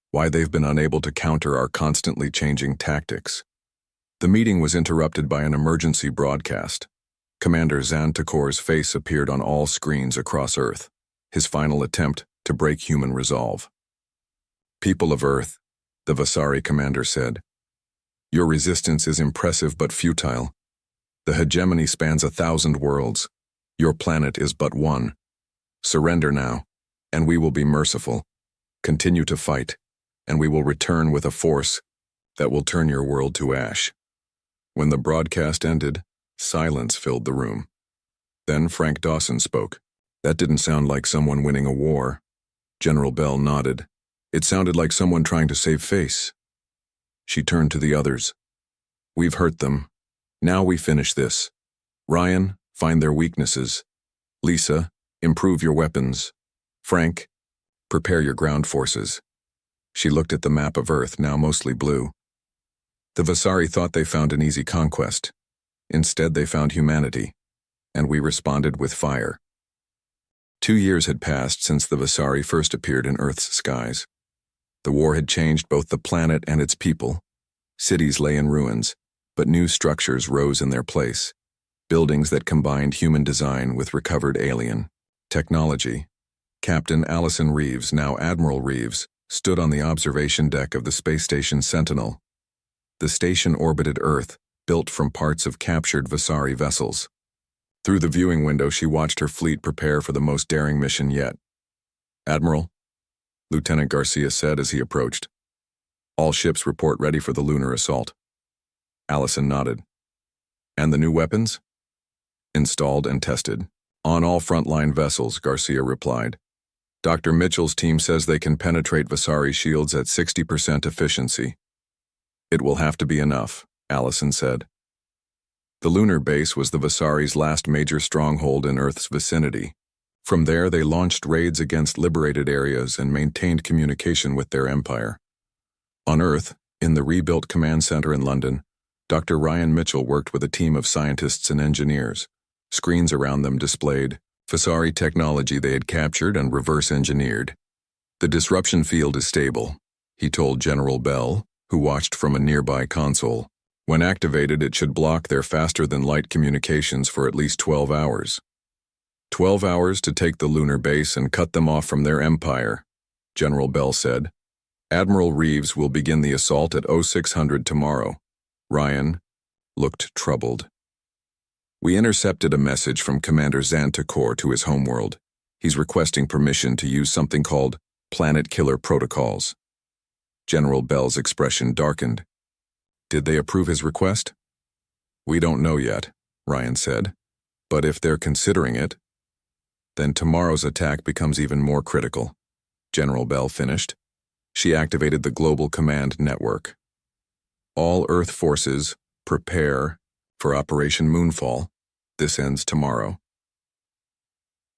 why they've been unable to counter our constantly changing tactics." The meeting was interrupted by an emergency broadcast. Commander Zantakor's face appeared on all screens across Earth, his final attempt to break human resolve. "People of Earth," the Vasari commander said, "your resistance is impressive but futile. The hegemony spans 1,000 worlds. Your planet is but one. Surrender now, and we will be merciful. Continue to fight, and we will return with a force that will turn your world to ash." When the broadcast ended, silence filled the room. Then Frank Dawson spoke. "That didn't sound like someone winning a war." General Bell nodded. It sounded like someone trying to save face. She turned to the others. We've hurt them. Now we finish this. Ryan, find their weaknesses. Lisa, improve your weapons. Frank, prepare your ground forces. She looked at the map of Earth, now mostly blue. The Vasari thought they found an easy conquest. Instead, they found humanity, and we responded with fire. 2 years had passed since the Vasari first appeared in Earth's skies. The war had changed both the planet and its people. Cities lay in ruins, but new structures rose in their place. Buildings that combined human design with recovered alien technology. Captain Allison Reeves, now Admiral Reeves, stood on the observation deck of the space station Sentinel. The station orbited Earth, built from parts of captured Vasari vessels. Through the viewing window, she watched her fleet prepare for the most daring mission yet. Admiral, Lieutenant Garcia said as he approached. All ships report ready for the lunar assault. Allison nodded. And the new weapons? Installed and tested. On all frontline vessels, Garcia replied. Dr. Mitchell's team says they can penetrate Vasari shields at 60% efficiency. It will have to be enough, Allison said. The lunar base was the Vasari's last major stronghold in Earth's vicinity. From there, they launched raids against liberated areas and maintained communication with their empire. On Earth, in the rebuilt command center in London, Dr. Ryan Mitchell worked with a team of scientists and engineers. Screens around them displayed Vasari technology they had captured and reverse-engineered. The disruption field is stable, he told General Bell, who watched from a nearby console. When activated, it should block their faster-than-light communications for at least 12 hours. 12 hours to take the lunar base and cut them off from their empire, General Bell said. Admiral Reeves will begin the assault at 0600 tomorrow. Ryan looked troubled. We intercepted a message from Commander Xantakor to his homeworld. He's requesting permission to use something called Planet Killer Protocols. General Bell's expression darkened. Did they approve his request? We don't know yet, Ryan said. But if they're considering it, then tomorrow's attack becomes even more critical. General Bell finished. She activated the Global Command Network. All Earth forces, prepare for Operation Moonfall. This ends tomorrow.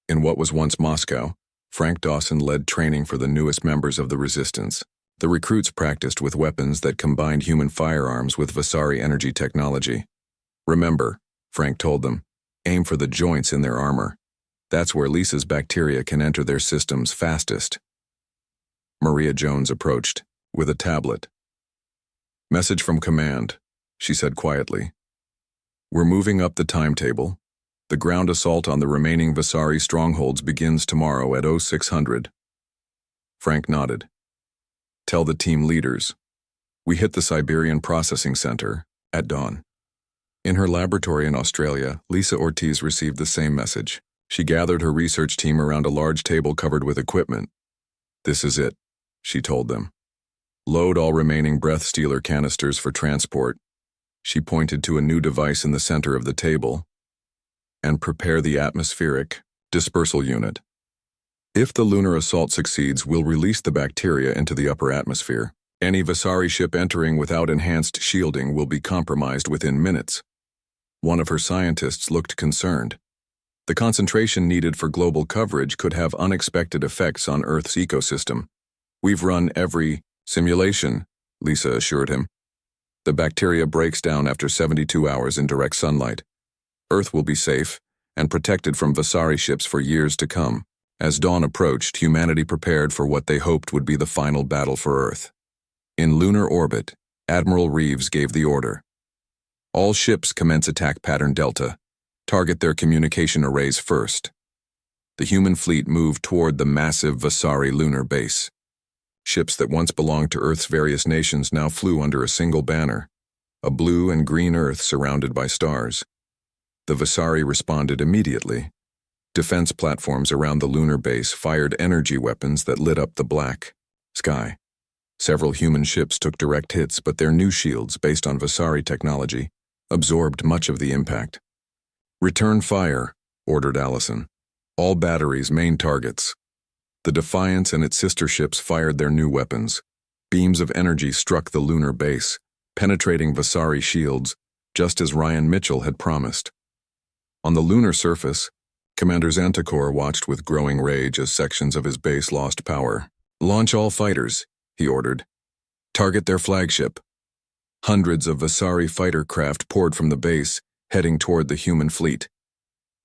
In what was once Moscow, Frank Dawson led training for the newest members of the Resistance. The recruits practiced with weapons that combined human firearms with Vasari energy technology. Remember, Frank told them, aim for the joints in their armor. That's where Lisa's bacteria can enter their systems fastest. Maria Jones approached, with a tablet. Message from command, she said quietly. We're moving up the timetable. The ground assault on the remaining Vasari strongholds begins tomorrow at 0600. Frank nodded. Tell the team leaders. We hit the Siberian Processing Center at dawn. In her laboratory in Australia, Lisa Ortiz received the same message. She gathered her research team around a large table covered with equipment. This is it, she told them. Load all remaining breath stealer canisters for transport. She pointed to a new device in the center of the table. And prepare the atmospheric dispersal unit. If the lunar assault succeeds, we'll release the bacteria into the upper atmosphere. Any Vasari ship entering without enhanced shielding will be compromised within minutes. One of her scientists looked concerned. The concentration needed for global coverage could have unexpected effects on Earth's ecosystem. We've run every simulation, Lisa assured him. The bacteria breaks down after 72 hours in direct sunlight. Earth will be safe and protected from Vasari ships for years to come. As dawn approached, humanity prepared for what they hoped would be the final battle for Earth. In lunar orbit, Admiral Reeves gave the order. All ships commence attack pattern Delta. Target their communication arrays first. The human fleet moved toward the massive Vasari lunar base. Ships that once belonged to Earth's various nations now flew under a single banner, a blue and green Earth surrounded by stars. The Vasari responded immediately. Defense platforms around the lunar base fired energy weapons that lit up the black sky. Several human ships took direct hits, but their new shields, based on Vasari technology, absorbed much of the impact. Return fire, ordered Allison. All batteries main targets. The Defiance and its sister ships fired their new weapons. Beams of energy struck the lunar base, penetrating Vasari shields, just as Ryan Mitchell had promised. On the lunar surface, Commander Xantakor watched with growing rage as sections of his base lost power. "Launch all fighters," he ordered. "Target their flagship." Hundreds of Vasari fighter craft poured from the base, heading toward the human fleet.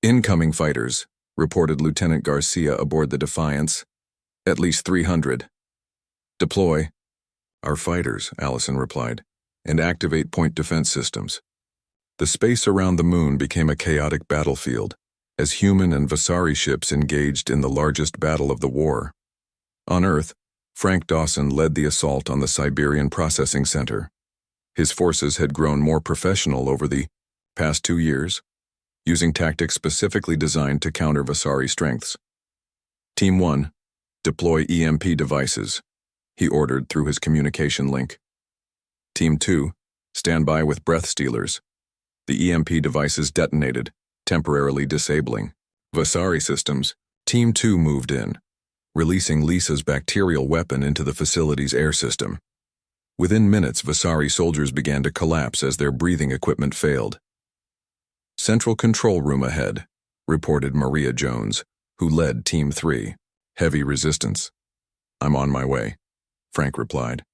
"Incoming fighters," reported Lieutenant Garcia aboard the Defiance. "At least 300. "Deploy." "Our fighters," Allison replied, "and activate point defense systems." The space around the moon became a chaotic battlefield, as human and Vasari ships engaged in the largest battle of the war. On Earth, Frank Dawson led the assault on the Siberian Processing Center. His forces had grown more professional over the past 2 years, using tactics specifically designed to counter Vasari strengths. Team 1, deploy EMP devices, he ordered through his communication link. Team 2, stand by with breath stealers. The EMP devices detonated, temporarily disabling Vasari systems. Team 2 moved in, releasing Lisa's bacterial weapon into the facility's air system. Within minutes, Vasari soldiers began to collapse as their breathing equipment failed. "Central control room ahead," reported Maria Jones, who led Team 3. "Heavy resistance." "I'm on my way," Frank replied.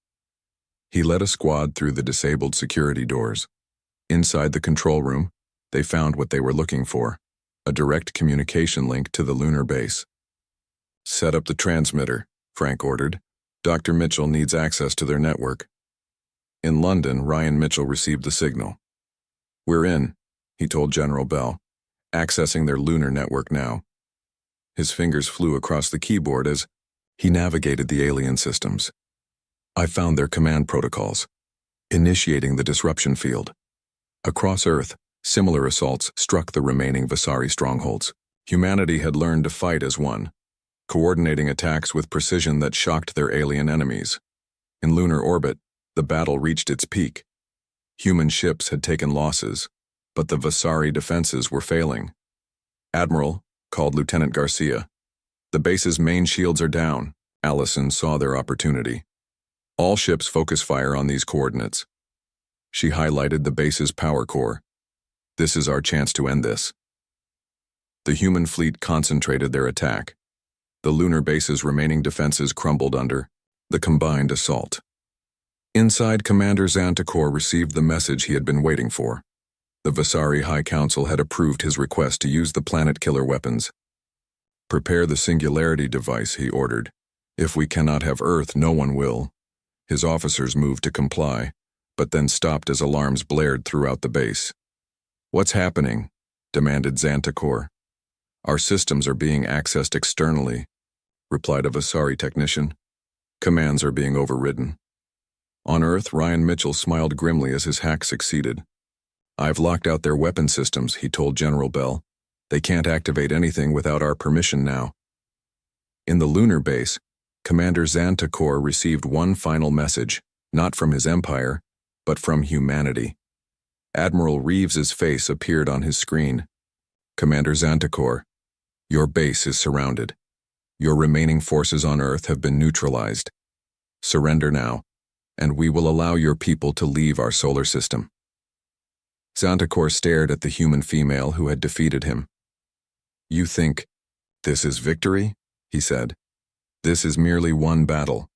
He led a squad through the disabled security doors. Inside the control room, they found what they were looking for, a direct communication link to the lunar base. "Set up the transmitter," Frank ordered. "Dr. Mitchell needs access to their network." In London, Ryan Mitchell received the signal. "We're in," he told General Bell, "accessing their lunar network now." His fingers flew across the keyboard as he navigated the alien systems. "I found their command protocols. Initiating the disruption field." Across Earth, similar assaults struck the remaining Vasari strongholds. Humanity had learned to fight as one, coordinating attacks with precision that shocked their alien enemies. In lunar orbit, the battle reached its peak. Human ships had taken losses, but the Vasari defenses were failing. "Admiral," called Lieutenant Garcia, "the base's main shields are down." Allison saw their opportunity. "All ships focus fire on these coordinates." She highlighted the base's power core. "This is our chance to end this." The human fleet concentrated their attack. The lunar base's remaining defenses crumbled under the combined assault. Inside, Commander Xantakor received the message he had been waiting for. The Vasari High Council had approved his request to use the planet-killer weapons. "Prepare the singularity device," he ordered. "If we cannot have Earth, no one will." His officers moved to comply, but then stopped as alarms blared throughout the base. "What's happening?" demanded Xantakor. "Our systems are being accessed externally," replied a Vasari technician. "Commands are being overridden." On Earth, Ryan Mitchell smiled grimly as his hack succeeded. "I've locked out their weapon systems," he told General Bell. "They can't activate anything without our permission now." In the lunar base, Commander Xantakor received one final message, not from his empire, but from humanity. Admiral Reeves's face appeared on his screen. "Commander Xantakor, your base is surrounded. Your remaining forces on Earth have been neutralized. Surrender now, and we will allow your people to leave our solar system." Xantakor stared at the human female who had defeated him. "You think this is victory?" he said. "This is merely one battle.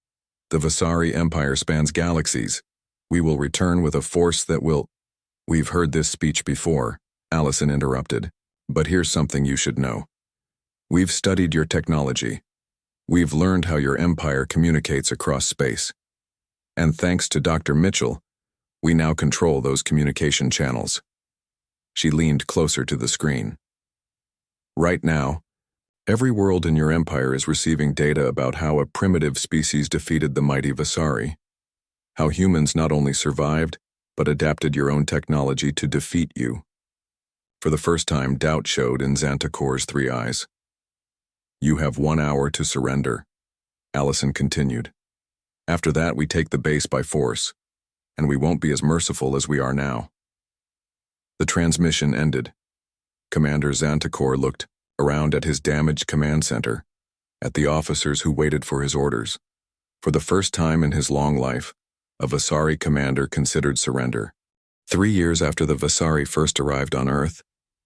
The Vasari Empire spans galaxies. We will return with a force that will—" "We've heard this speech before," Allison interrupted, "but here's something you should know. We've studied your technology. We've learned how your empire communicates across space. And thanks to Dr. Mitchell, we now control those communication channels." She leaned closer to the screen. "Right now, every world in your empire is receiving data about how a primitive species defeated the mighty Vasari. How humans not only survived, but adapted your own technology to defeat you." For the first time, doubt showed in Xantakor's 3 eyes. "You have 1 hour to surrender," Allison continued. "After that, we take the base by force, and we won't be as merciful as we are now." The transmission ended. Commander Xantakor looked around at his damaged command center. at the officers who waited for his orders. For the first time in his long life, a Vasari commander considered surrender. 3 years after the Vasari first arrived on Earth,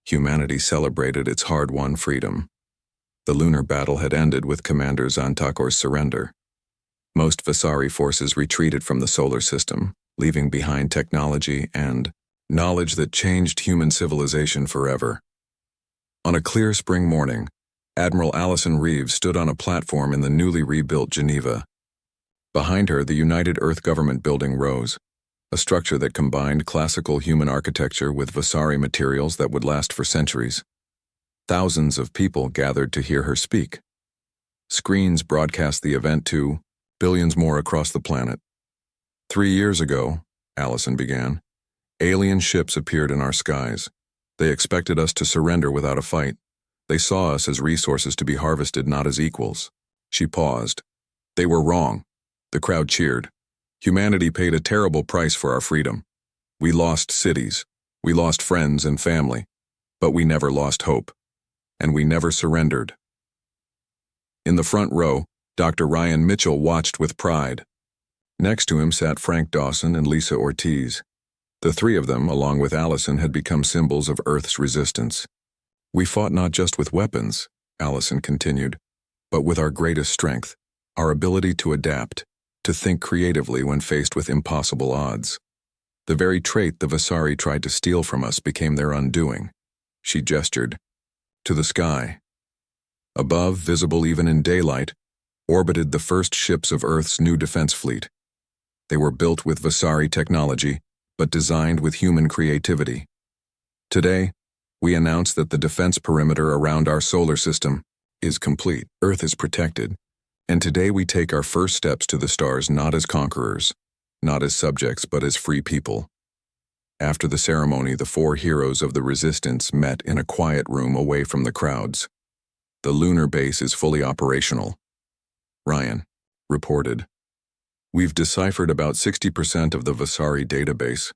humanity celebrated its hard-won freedom. The lunar battle had ended with Commander Xantakor's surrender. Most Vasari forces retreated from the solar system, leaving behind technology and knowledge that changed human civilization forever. On a clear spring morning, Admiral Allison Reeves stood on a platform in the newly rebuilt Geneva. Behind her, the United Earth Government building rose, a structure that combined classical human architecture with Vasari materials that would last for centuries. Thousands of people gathered to hear her speak. Screens broadcast the event to billions more across the planet. 3 years ago, Allison began, alien ships appeared in our skies. They expected us to surrender without a fight. They saw us as resources to be harvested, not as equals. She paused. They were wrong. The crowd cheered. Humanity paid a terrible price for our freedom. We lost cities. We lost friends and family. But we never lost hope. And we never surrendered. In the front row, Dr. Ryan Mitchell watched with pride. Next to him sat Frank Dawson and Lisa Ortiz. The three of them, along with Allison, had become symbols of Earth's resistance. We fought not just with weapons, Allison continued, but with our greatest strength, our ability to adapt, to think creatively when faced with impossible odds. The very trait the Vasari tried to steal from us became their undoing. She gestured to the sky. Above, visible even in daylight, orbited the first ships of Earth's new defense fleet. They were built with Vasari technology, but designed with human creativity. Today, we announce that the defense perimeter around our solar system is complete. Earth is protected, and today we take our first steps to the stars not as conquerors, not as subjects, but as free people. After the ceremony, the 4 heroes of the resistance met in a quiet room away from the crowds. The lunar base is fully operational. Ryan reported. We've deciphered about 60% of the Vasari database.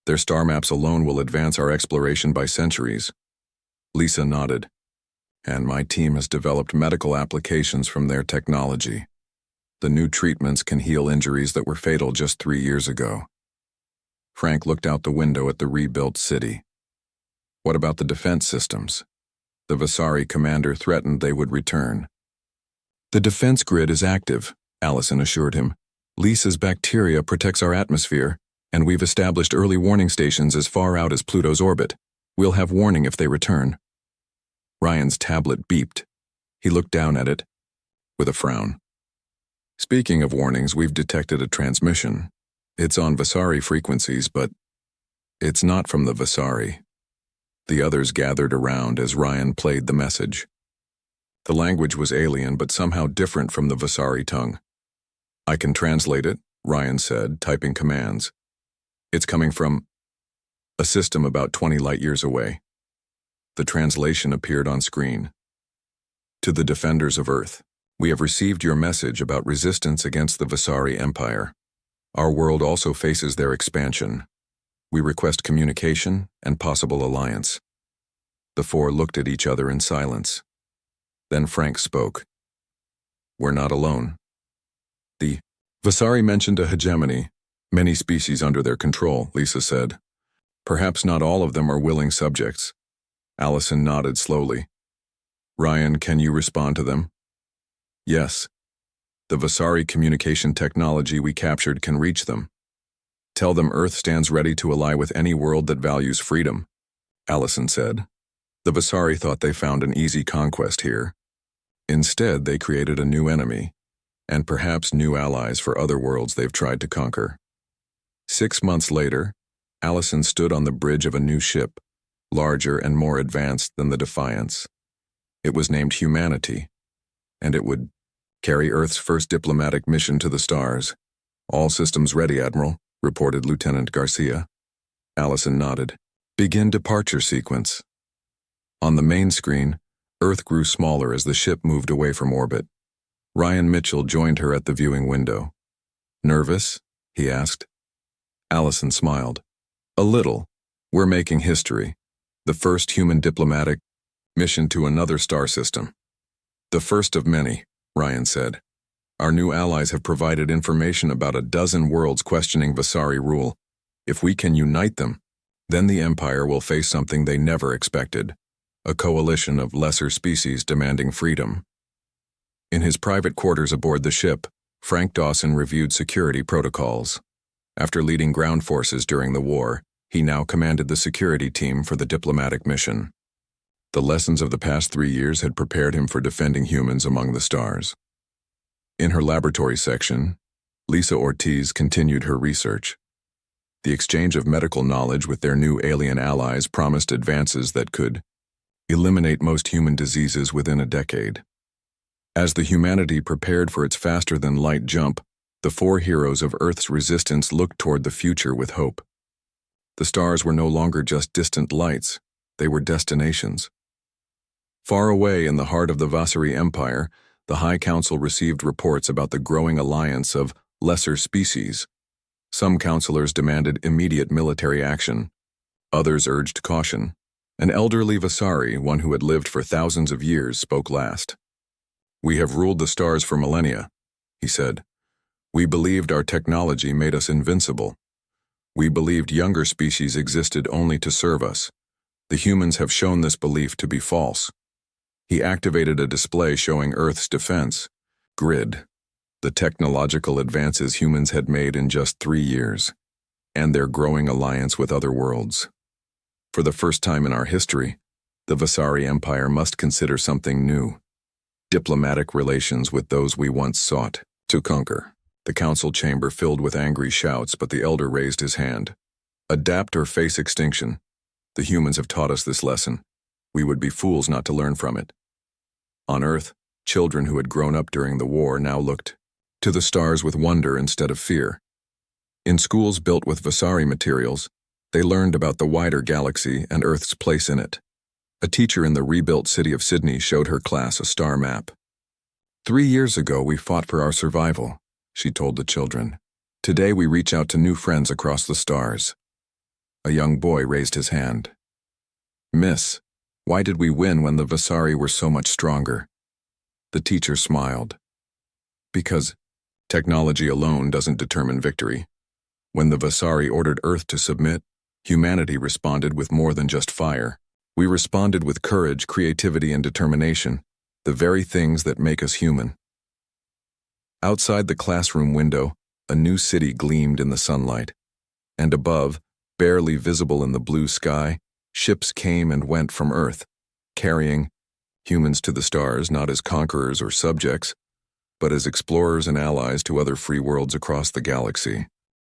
Their star maps alone will advance our exploration by centuries. Lisa nodded. And my team has developed medical applications from their technology. The new treatments can heal injuries that were fatal just 3 years ago. Frank looked out the window at the rebuilt city. What about the defense systems? The Vasari commander threatened they would return. The defense grid is active, Allison assured him. Lisa's bacteria protects our atmosphere, and we've established early warning stations as far out as Pluto's orbit. We'll have warning if they return. Ryan's tablet beeped. He looked down at it with a frown. Speaking of warnings, we've detected a transmission. It's on Vasari frequencies, but it's not from the Vasari. The others gathered around as Ryan played the message. The language was alien, but somehow different from the Vasari tongue. I can translate it, Ryan said, typing commands. It's coming from a system about 20 light-years away. The translation appeared on screen. To the defenders of Earth, we have received your message about resistance against the Vasari Empire. Our world also faces their expansion. We request communication and possible alliance. The 4 looked at each other in silence. Then Frank spoke. We're not alone. The Vasari mentioned a hegemony, many species under their control, Lisa said. Perhaps not all of them are willing subjects. Allison nodded slowly. Ryan, can you respond to them? Yes. The Vasari communication technology we captured can reach them. Tell them Earth stands ready to ally with any world that values freedom, Allison said. The Vasari thought they found an easy conquest here. Instead, they created a new enemy, and perhaps new allies for other worlds they've tried to conquer. 6 months later, Allison stood on the bridge of a new ship, larger and more advanced than the Defiance. It was named Humanity, and it would carry Earth's first diplomatic mission to the stars. All systems ready, Admiral, reported Lieutenant Garcia. Allison nodded. Begin departure sequence. On the main screen, Earth grew smaller as the ship moved away from orbit. Ryan Mitchell joined her at the viewing window. Nervous? He asked. Allison smiled. A little. We're making history. The first human diplomatic mission to another star system. The first of many. Ryan said. Our new allies have provided information about a dozen worlds questioning Vasari rule. If we can unite them, then the Empire will face something they never expected, a coalition of lesser species demanding freedom. In his private quarters aboard the ship, Frank Dawson reviewed security protocols. After leading ground forces during the war, he now commanded the security team for the diplomatic mission. The lessons of the past 3 years had prepared him for defending humans among the stars. In her laboratory section, Lisa Ortiz continued her research. The exchange of medical knowledge with their new alien allies promised advances that could eliminate most human diseases within a decade. As the humanity prepared for its faster-than-light jump, the 4 heroes of Earth's resistance looked toward the future with hope. The stars were no longer just distant lights, they were destinations. Far away in the heart of the Vasari Empire, the High Council received reports about the growing alliance of lesser species. Some counselors demanded immediate military action. Others urged caution. An elderly Vasari, one who had lived for thousands of years, spoke last. "We have ruled the stars for millennia," he said. "We believed our technology made us invincible. We believed younger species existed only to serve us. The humans have shown this belief to be false." He activated a display showing Earth's defense, grid, the technological advances humans had made in just 3 years, and their growing alliance with other worlds. For the first time in our history, the Vasari Empire must consider something new: diplomatic relations with those we once sought to conquer. The council chamber filled with angry shouts, but the elder raised his hand. "Adapt or face extinction. The humans have taught us this lesson. We would be fools not to learn from it." On Earth, children who had grown up during the war now looked to the stars with wonder instead of fear. In schools built with Vasari materials, they learned about the wider galaxy and Earth's place in it. A teacher in the rebuilt city of Sydney showed her class a star map. "3 years ago, we fought for our survival," she told the children. "Today we reach out to new friends across the stars." A young boy raised his hand. "Miss, why did we win when the Vasari were so much stronger?" The teacher smiled. "Because technology alone doesn't determine victory. When the Vasari ordered Earth to submit, humanity responded with more than just fire. We responded with courage, creativity, and determination, the very things that make us human." Outside the classroom window, a new city gleamed in the sunlight. And above, barely visible in the blue sky, ships came and went from Earth, carrying humans to the stars not as conquerors or subjects, but as explorers and allies to other free worlds across the galaxy.